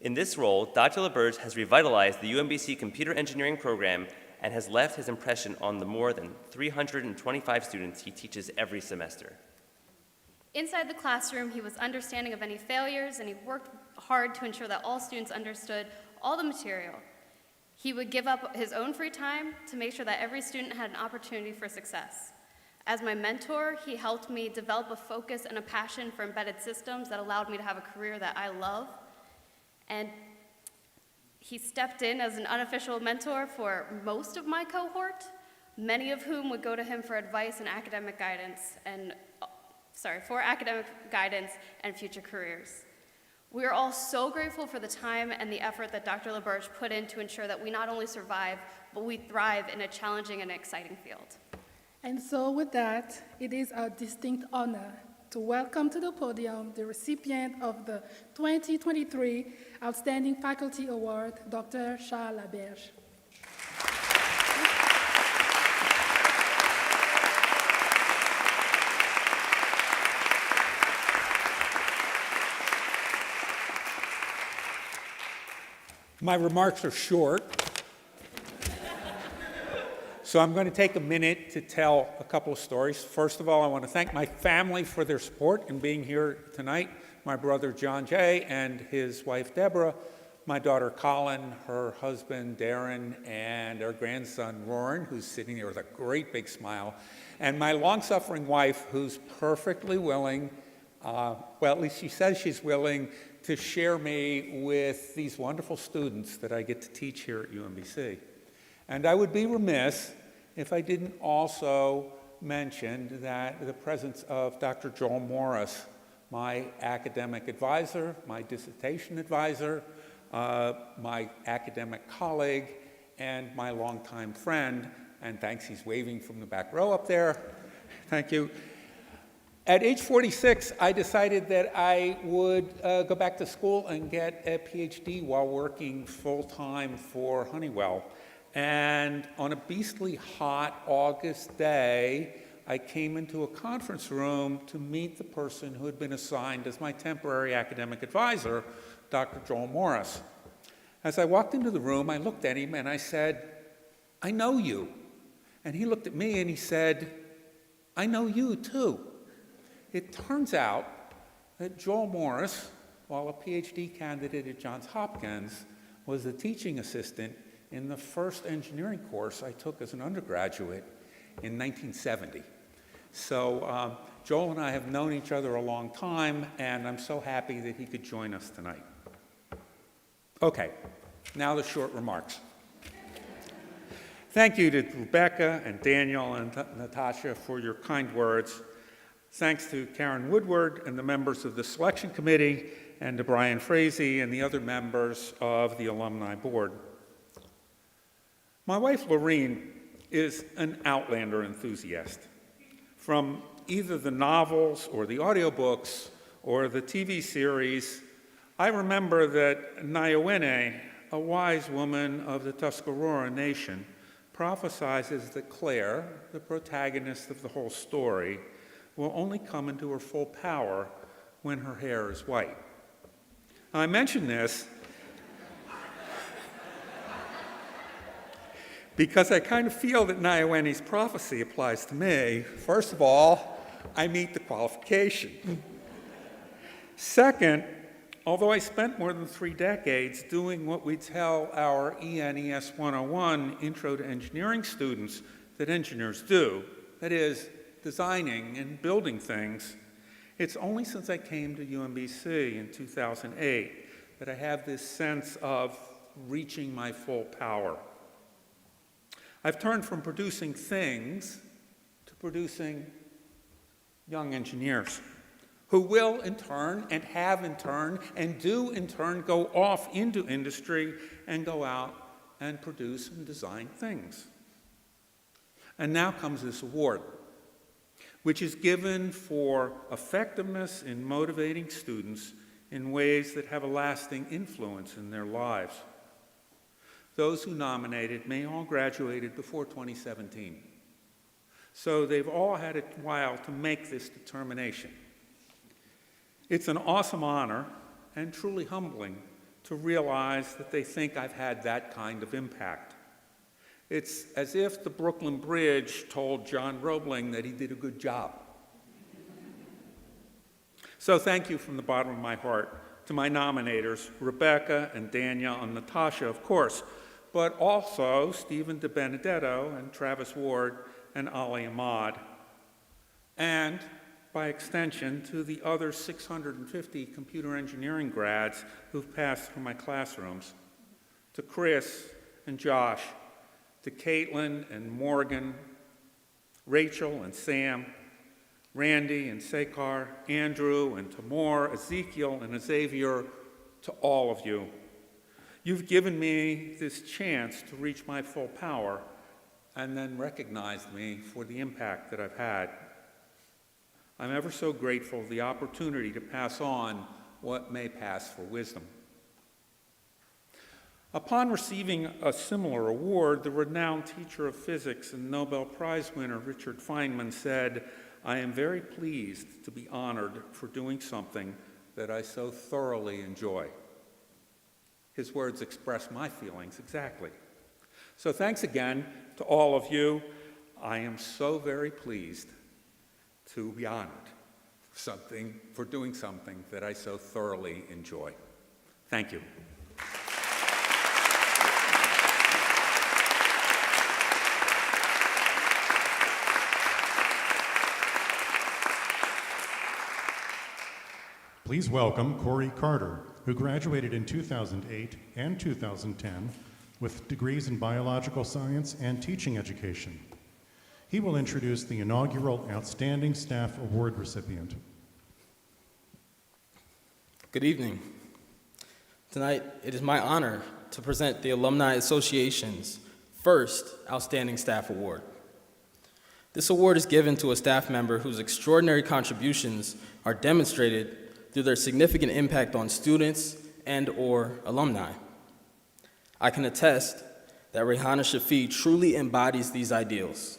In this role, Dr. LaBerge has revitalized the UMBC computer engineering program and has left his impression on the more than 325 students he teaches every semester. Inside the classroom, he was understanding of any failures, and he worked hard to ensure that all students understood all the material. He would give up his own free time to make sure that every student had an opportunity for success. As my mentor, he helped me develop a focus and a passion for embedded systems that allowed me to have a career that I love. And he stepped in as an unofficial mentor for most of my cohort, many of whom would go to him for advice and academic guidance and future careers. We are all so grateful for the time and the effort that Dr. LaBerge put in to ensure that we not only survive, but we thrive in a challenging and exciting field. And so with that, it is our distinct honor to welcome to the podium the recipient of the 2023 Outstanding Faculty Award, Dr. Charles LaBerge. My remarks are short, so I'm going to take a minute to tell a couple of stories. First of all, I want to thank my family for their support in being here tonight. My brother John Jay and his wife Deborah, my daughter Colin, her husband Darren, and our grandson Roran, who's sitting there with a great big smile, and my long-suffering wife, who's perfectly willing, well, at least she says she's willing, to share me with these wonderful students that I get to teach here at UMBC. And I would be remiss if I didn't also mention that the presence of Dr. Joel Morris, my academic advisor, my dissertation advisor, my academic colleague, and my longtime friend, and thanks, he's waving from the back row up there. Thank you. At age 46, I decided that I would go back to school and get a PhD while working full-time for Honeywell. And on a beastly hot August day, I came into a conference room to meet the person who had been assigned as my temporary academic advisor, Dr. Joel Morris. As I walked into the room, I looked at him and I said, "I know you." And he looked at me and he said, "I know you too." It turns out that Joel Morris, while a PhD candidate at Johns Hopkins, was a teaching assistant in the first engineering course I took as an undergraduate in 1970. So Joel and I have known each other a long time, and I'm so happy that he could join us tonight. Okay, now the short remarks. Thank you to Rebecca and Daniel and Natasha for your kind words. Thanks to Karen Woodward and the members of the selection committee, and to Brian Frazee and the other members of the alumni board. My wife, Lorene, is an Outlander enthusiast. From either the novels or the audiobooks or the TV series, I remember that Nyawene, a wise woman of the Tuscarora Nation, prophesizes that Claire, the protagonist of the whole story, will only come into her full power when her hair is white. I mention this because I kind of feel that Nyawene's prophecy applies to me. First of all, I meet the qualification. Second, although I spent more than 3 decades doing what we tell our ENES 101 Intro to Engineering students that engineers do, that is, designing and building things, it's only since I came to UMBC in 2008 that I have this sense of reaching my full power. I've turned from producing things to producing young engineers who will in turn and have in turn and do in turn go off into industry and go out and produce and design things. And now comes this award, which is given for effectiveness in motivating students in ways that have a lasting influence in their lives. Those who nominated may all graduated before 2017. So they've all had a while to make this determination. It's an awesome honor and truly humbling to realize that they think I've had that kind of impact. It's as if the Brooklyn Bridge told John Roebling that he did a good job. So thank you from the bottom of my heart to my nominators, Rebecca and Daniel and Natasha, of course, but also Stephen DiBenedetto and Travis Ward and Ali Ahmad, and by extension to the other 650 computer engineering grads who've passed through my classrooms, to Chris and Josh, to Caitlin and Morgan, Rachel and Sam, Randy and Sekar, Andrew and Tamor, Ezekiel and Xavier, to all of you. You've given me this chance to reach my full power and then recognized me for the impact that I've had. I'm ever so grateful for the opportunity to pass on what may pass for wisdom. Upon receiving a similar award, the renowned teacher of physics and Nobel Prize winner Richard Feynman said, "I am very pleased to be honored for doing something that I so thoroughly enjoy." His words express my feelings exactly. So thanks again to all of you. I am so very pleased to be honored for doing something that I so thoroughly enjoy. Thank you. Please welcome Corey Carter, who graduated in 2008 and 2010 with degrees in biological science and teaching education. He will introduce the inaugural Outstanding Staff Award recipient. Good evening. Tonight, it is my honor to present the Alumni Association's first Outstanding Staff Award. This award is given to a staff member whose extraordinary contributions are demonstrated through their significant impact on students and/or alumni. I can attest that Rehana Shafi truly embodies these ideals.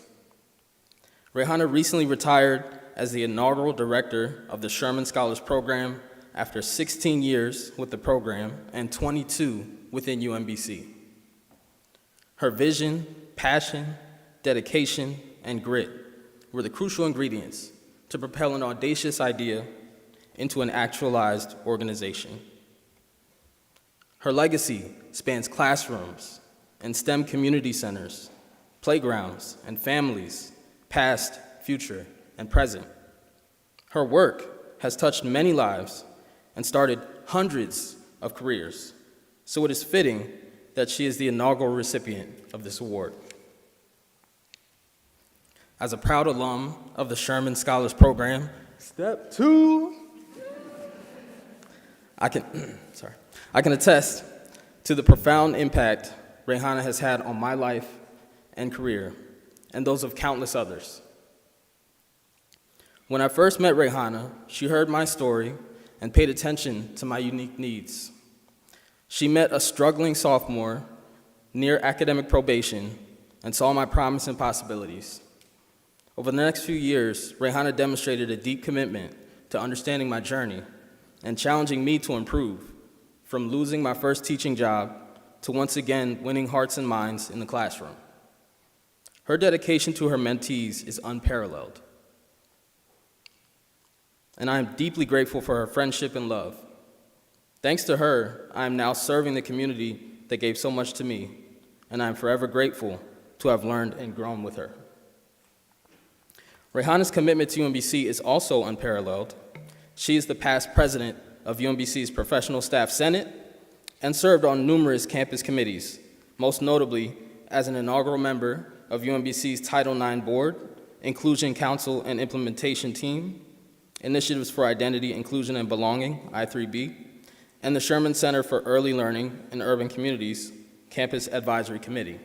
Rehana recently retired as the inaugural director of the Sherman Scholars Program after 16 years with the program and 22 within UMBC. Her vision, passion, dedication, and grit were the crucial ingredients to propel an audacious idea into an actualized organization. Her legacy spans classrooms and STEM community centers, playgrounds and families, past, future, and present. Her work has touched many lives and started hundreds of careers, so it is fitting that she is the inaugural recipient of this award. As a proud alum of the Sherman Scholars Program, Step 2, I can attest to the profound impact Rehana has had on my life and career, and those of countless others. When I first met Rehana, she heard my story and paid attention to my unique needs. She met a struggling sophomore near academic probation and saw my promise and possibilities. Over the next few years, Rehana demonstrated a deep commitment to understanding my journey and challenging me to improve, from losing my first teaching job to once again winning hearts and minds in the classroom. Her dedication to her mentees is unparalleled, and I am deeply grateful for her friendship and love. Thanks to her, I am now serving the community that gave so much to me, and I am forever grateful to have learned and grown with her. Rehana's commitment to UMBC is also unparalleled. She is the past president of UMBC's Professional Staff Senate and served on numerous campus committees, most notably as an inaugural member of UMBC's Title IX Board, Inclusion Council and Implementation Team, Initiatives for Identity, Inclusion, and Belonging, I3B, and the Sherman Center for Early Learning in Urban Communities, Campus Advisory Committee.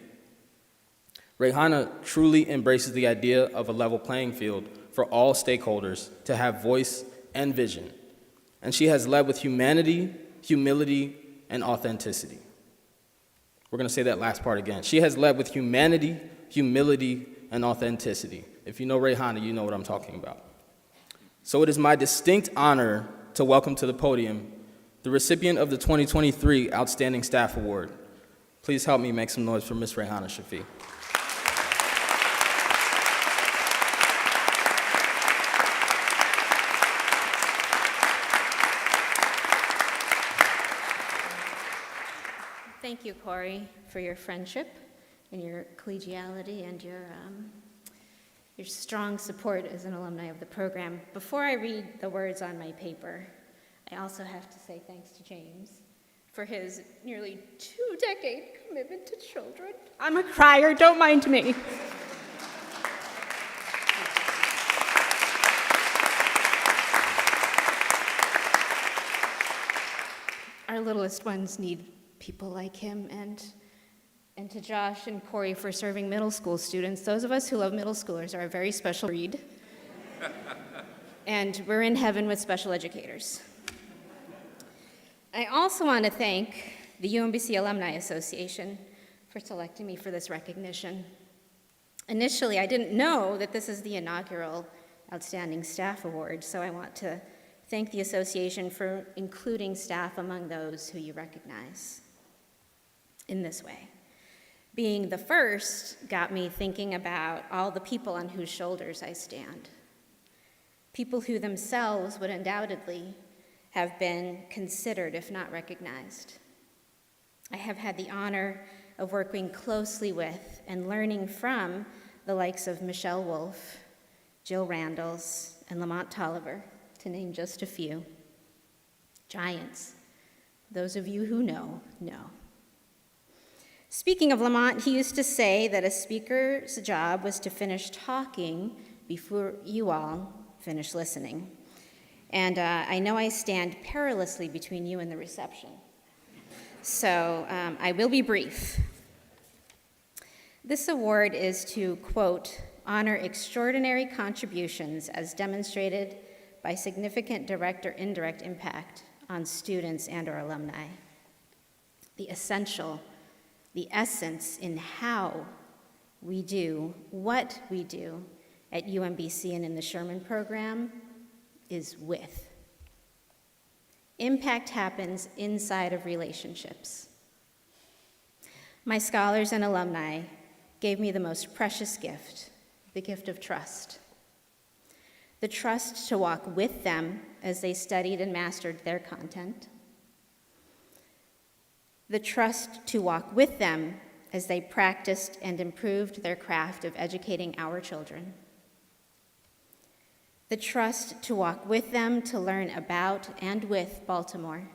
Rehana truly embraces the idea of a level playing field for all stakeholders to have voice and vision, and she has led with humanity, humility, and authenticity. We're going to say that last part again. She has led with humanity, humility, and authenticity. If you know Rehana, you know what I'm talking about. So it is my distinct honor to welcome to the podium the recipient of the 2023 Outstanding Staff Award. Please help me make some noise for Ms. Rehana Shafi. Thank you, Corey, for your friendship and your collegiality and your strong support as an alumni of the program. Before I read the words on my paper, I also have to say thanks to James for his nearly 2-decade commitment to children. I'm a crier, don't mind me. Our littlest ones need people like him, and to Josh and Corey for serving middle school students. Those of us who love middle schoolers are a very special breed, and we're in heaven with special educators. I also want to thank the UMBC Alumni Association for selecting me for this recognition. Initially, I didn't know that this is the inaugural Outstanding Staff Award, so I want to thank the association for including staff among those who you recognize in this way. Being the first got me thinking about all the people on whose shoulders I stand. People who themselves would undoubtedly have been considered, if not recognized. I have had the honor of working closely with and learning from the likes of Michelle Wolf, Jill Randalls, and Lamont Tolliver, to name just a few. Giants. Those of you who know, know. Speaking of Lamont, he used to say that a speaker's job was to finish talking before you all finish listening. And I know I stand perilously between you and the reception. So I will be brief. This award is to, quote, honor extraordinary contributions as demonstrated by significant direct or indirect impact on students and or alumni. The essential, the essence in how we do what we do at UMBC and in the Sherman program is with. Impact happens inside of relationships. My scholars and alumni gave me the most precious gift, the gift of trust. the trust to walk with them as they studied and mastered their content, the trust to walk with them as they practiced and improved their craft of educating our children, the trust to walk with them to learn about and with Baltimore,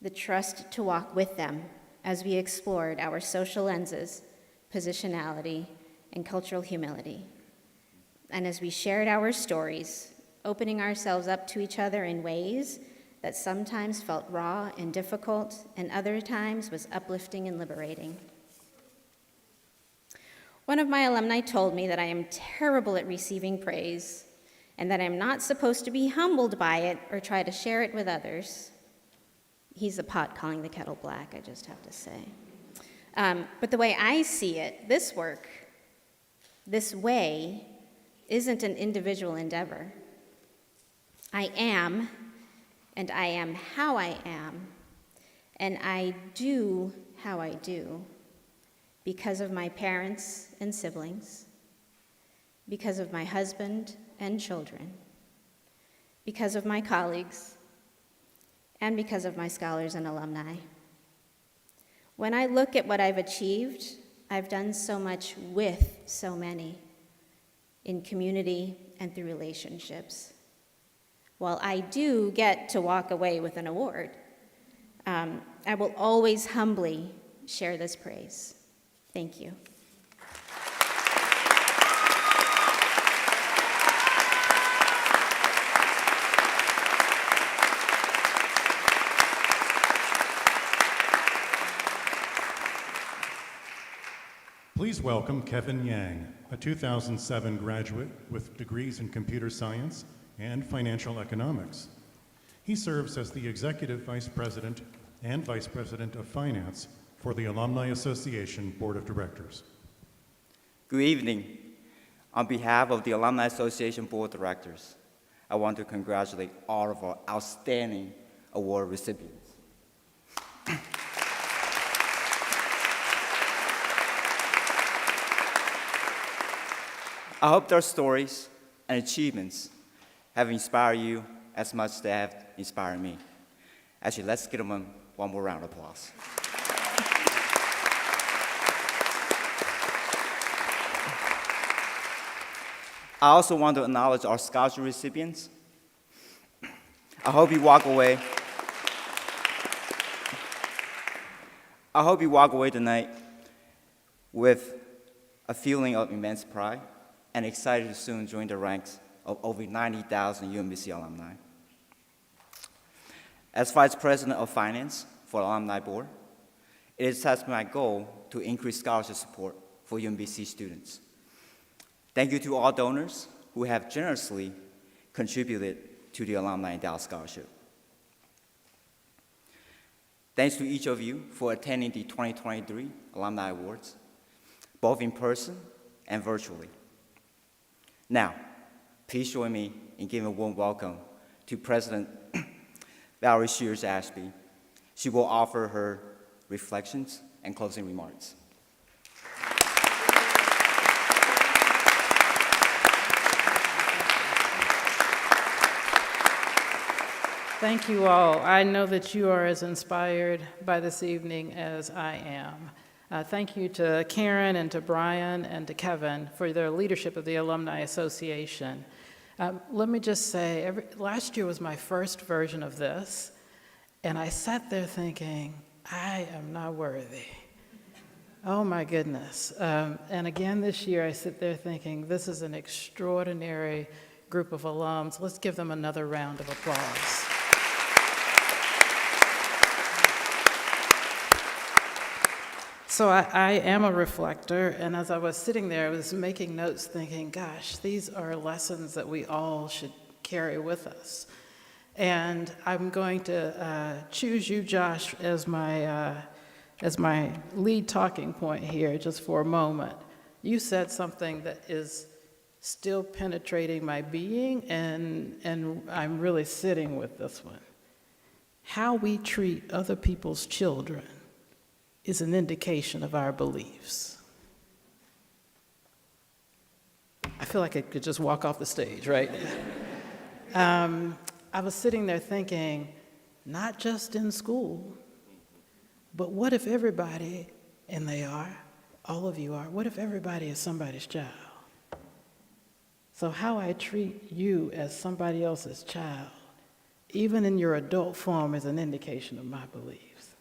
the trust to walk with them as we explored our social lenses, positionality, and cultural humility, and as we shared our stories, opening ourselves up to each other in ways that sometimes felt raw and difficult, and other times was uplifting and liberating. One of my alumni told me that I am terrible at receiving praise, and that I'm not supposed to be humbled by it or try to share it with others. He's the pot calling the kettle black, I just have to say. But the way I see it, this work, this way, isn't an individual endeavor. I am, and I am how I am, and I do how I do because of my parents and siblings, because of my husband and children, because of my colleagues, and because of my scholars and alumni. When I look at what I've achieved, I've done so much with so many in community and through relationships. While I do get to walk away with an award, I will always humbly share this praise. Thank you. Please welcome Kevin Yang, a 2007 graduate with degrees in computer science and financial economics. He serves as the Executive Vice President and Vice President of Finance for the Alumni Association Board of Directors. Good evening. On behalf of the Alumni Association Board of Directors, I want to congratulate all of our outstanding award recipients. I hope their stories and achievements have inspired you as much as they have inspired me. Actually, let's give them one more round of applause. I also want to acknowledge our scholarship recipients. I hope you walk away tonight with a feeling of immense pride and excited to soon join the ranks of over 90,000 UMBC alumni. As Vice President of Finance for the Alumni Board, it has been my goal to increase scholarship support for UMBC students. Thank you to all donors who have generously contributed to the Alumni Endowed Scholarship. Thanks to each of you for attending the 2023 Alumni Awards, both in person and virtually. Now, please join me in giving a warm welcome to President Valerie Shears Ashby. She will offer her reflections and closing remarks. Thank you all. I know that you are as inspired by this evening as I am. Thank you to Karen and to Brian and to Kevin for their leadership of the Alumni Association. Let me just say, last year was my first version of this, and I sat there thinking, I am not worthy. Oh my goodness. And again this year I sit there thinking, this is an extraordinary group of alums. Let's give them another round of applause. So I am a reflector, and as I was sitting there, I was making notes thinking, gosh, these are lessons that we all should carry with us. And I'm going to choose you, Josh, as my lead talking point here just for a moment. You said something that is still penetrating my being, and I'm really sitting with this one. How we treat other people's children is an indication of our beliefs. I feel like I could just walk off the stage, right? I was sitting there thinking, not just in school, but what if everybody, and they are, all of you are, what if everybody is somebody's child? So how I treat you as somebody else's child, even in your adult form, is an indication of my beliefs.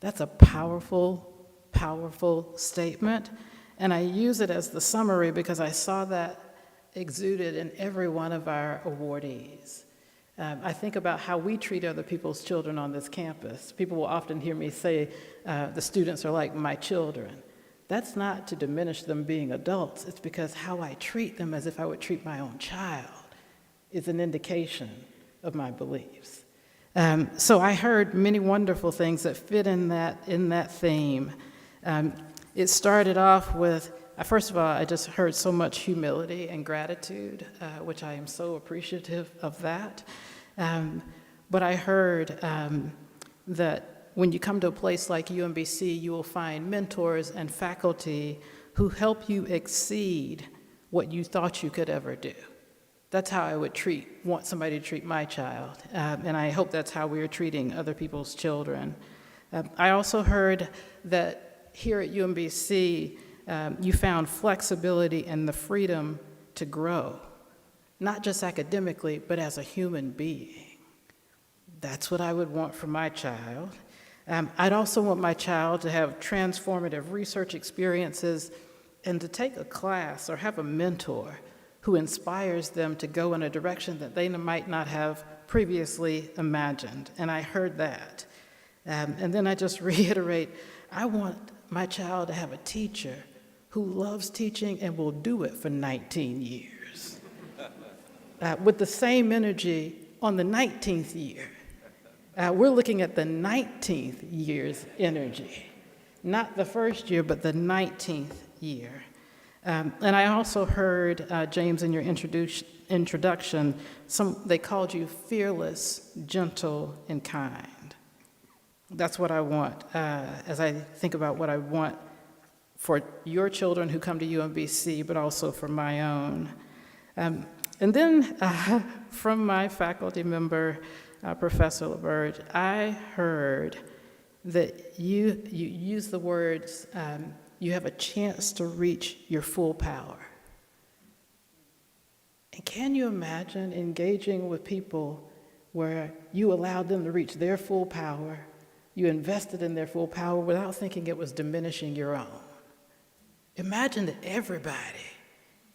That's a powerful, powerful statement, and I use it as the summary because I saw that exuded in every one of our awardees. I think about how we treat other people's children on this campus. People will often hear me say, the students are like my children. That's not to diminish them being adults. It's because how I treat them as if I would treat my own child is an indication of my beliefs. So I heard many wonderful things that fit in that theme. It started off with, first of all, I just heard so much humility and gratitude, which I am so appreciative of that. But I heard that when you come to a place like UMBC, you will find mentors and faculty who help you exceed what you thought you could ever do. That's how I would want somebody to treat my child, and I hope that's how we are treating other people's children. I also heard that here at UMBC, you found flexibility and the freedom to grow, not just academically, but as a human being. That's what I would want for my child. I'd also want my child to have transformative research experiences and to take a class or have a mentor who inspires them to go in a direction that they might not have previously imagined. And I heard that. And then I just reiterate, I want my child to have a teacher who loves teaching and will do it for 19 years. With the same energy on the 19th year. We're looking at the 19th year's energy. Not the first year, but the 19th year. And I also heard, James, in your introduction, they called you fearless, gentle, and kind. That's what I want as I think about what I want for your children who come to UMBC, but also for my own. And then from my faculty member, Professor LaBerge, I heard that you use the words, you have a chance to reach your full power. And can you imagine engaging with people where you allowed them to reach their full power, you invested in their full power without thinking it was diminishing your own? Imagine that everybody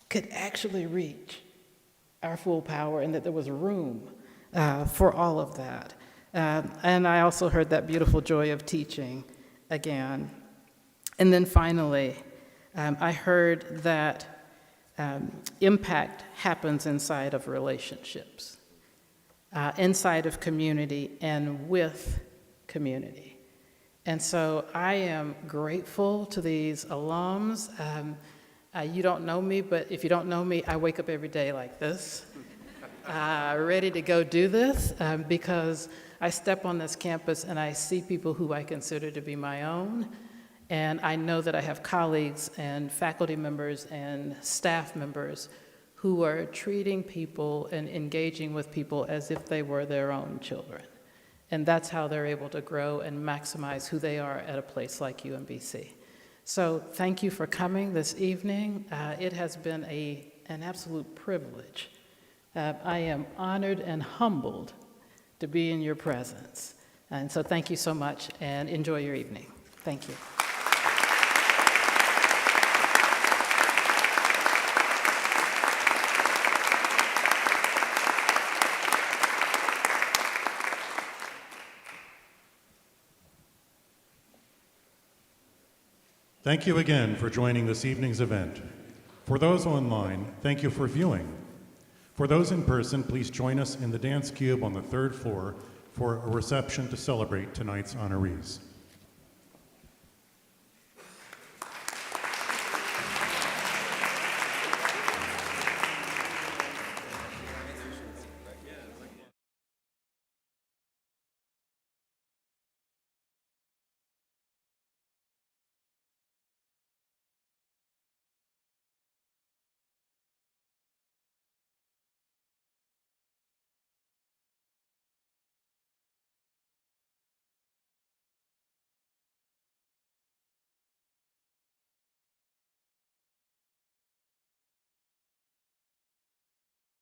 could actually reach our full power and that there was room for all of that. And I also heard that beautiful joy of teaching again. And then finally, I heard that impact happens inside of relationships, inside of community and with community. And so I am grateful to these alums. You don't know me, but if you don't know me, I wake up every day like this. Ready to go do this because I step on this campus and I see people who I consider to be my own, and I know that I have colleagues and faculty members and staff members who are treating people and engaging with people as if they were their own children. And that's how they're able to grow and maximize who they are at a place like UMBC. So thank you for coming this evening. It has been an absolute privilege. I am honored and humbled to be in your presence. And so thank you so much and enjoy your evening. Thank you. Thank you again for joining this evening's event. For those online, thank you for viewing. For those in person, please join us in the Dance Cube on the 3rd floor for a reception to celebrate tonight's honorees.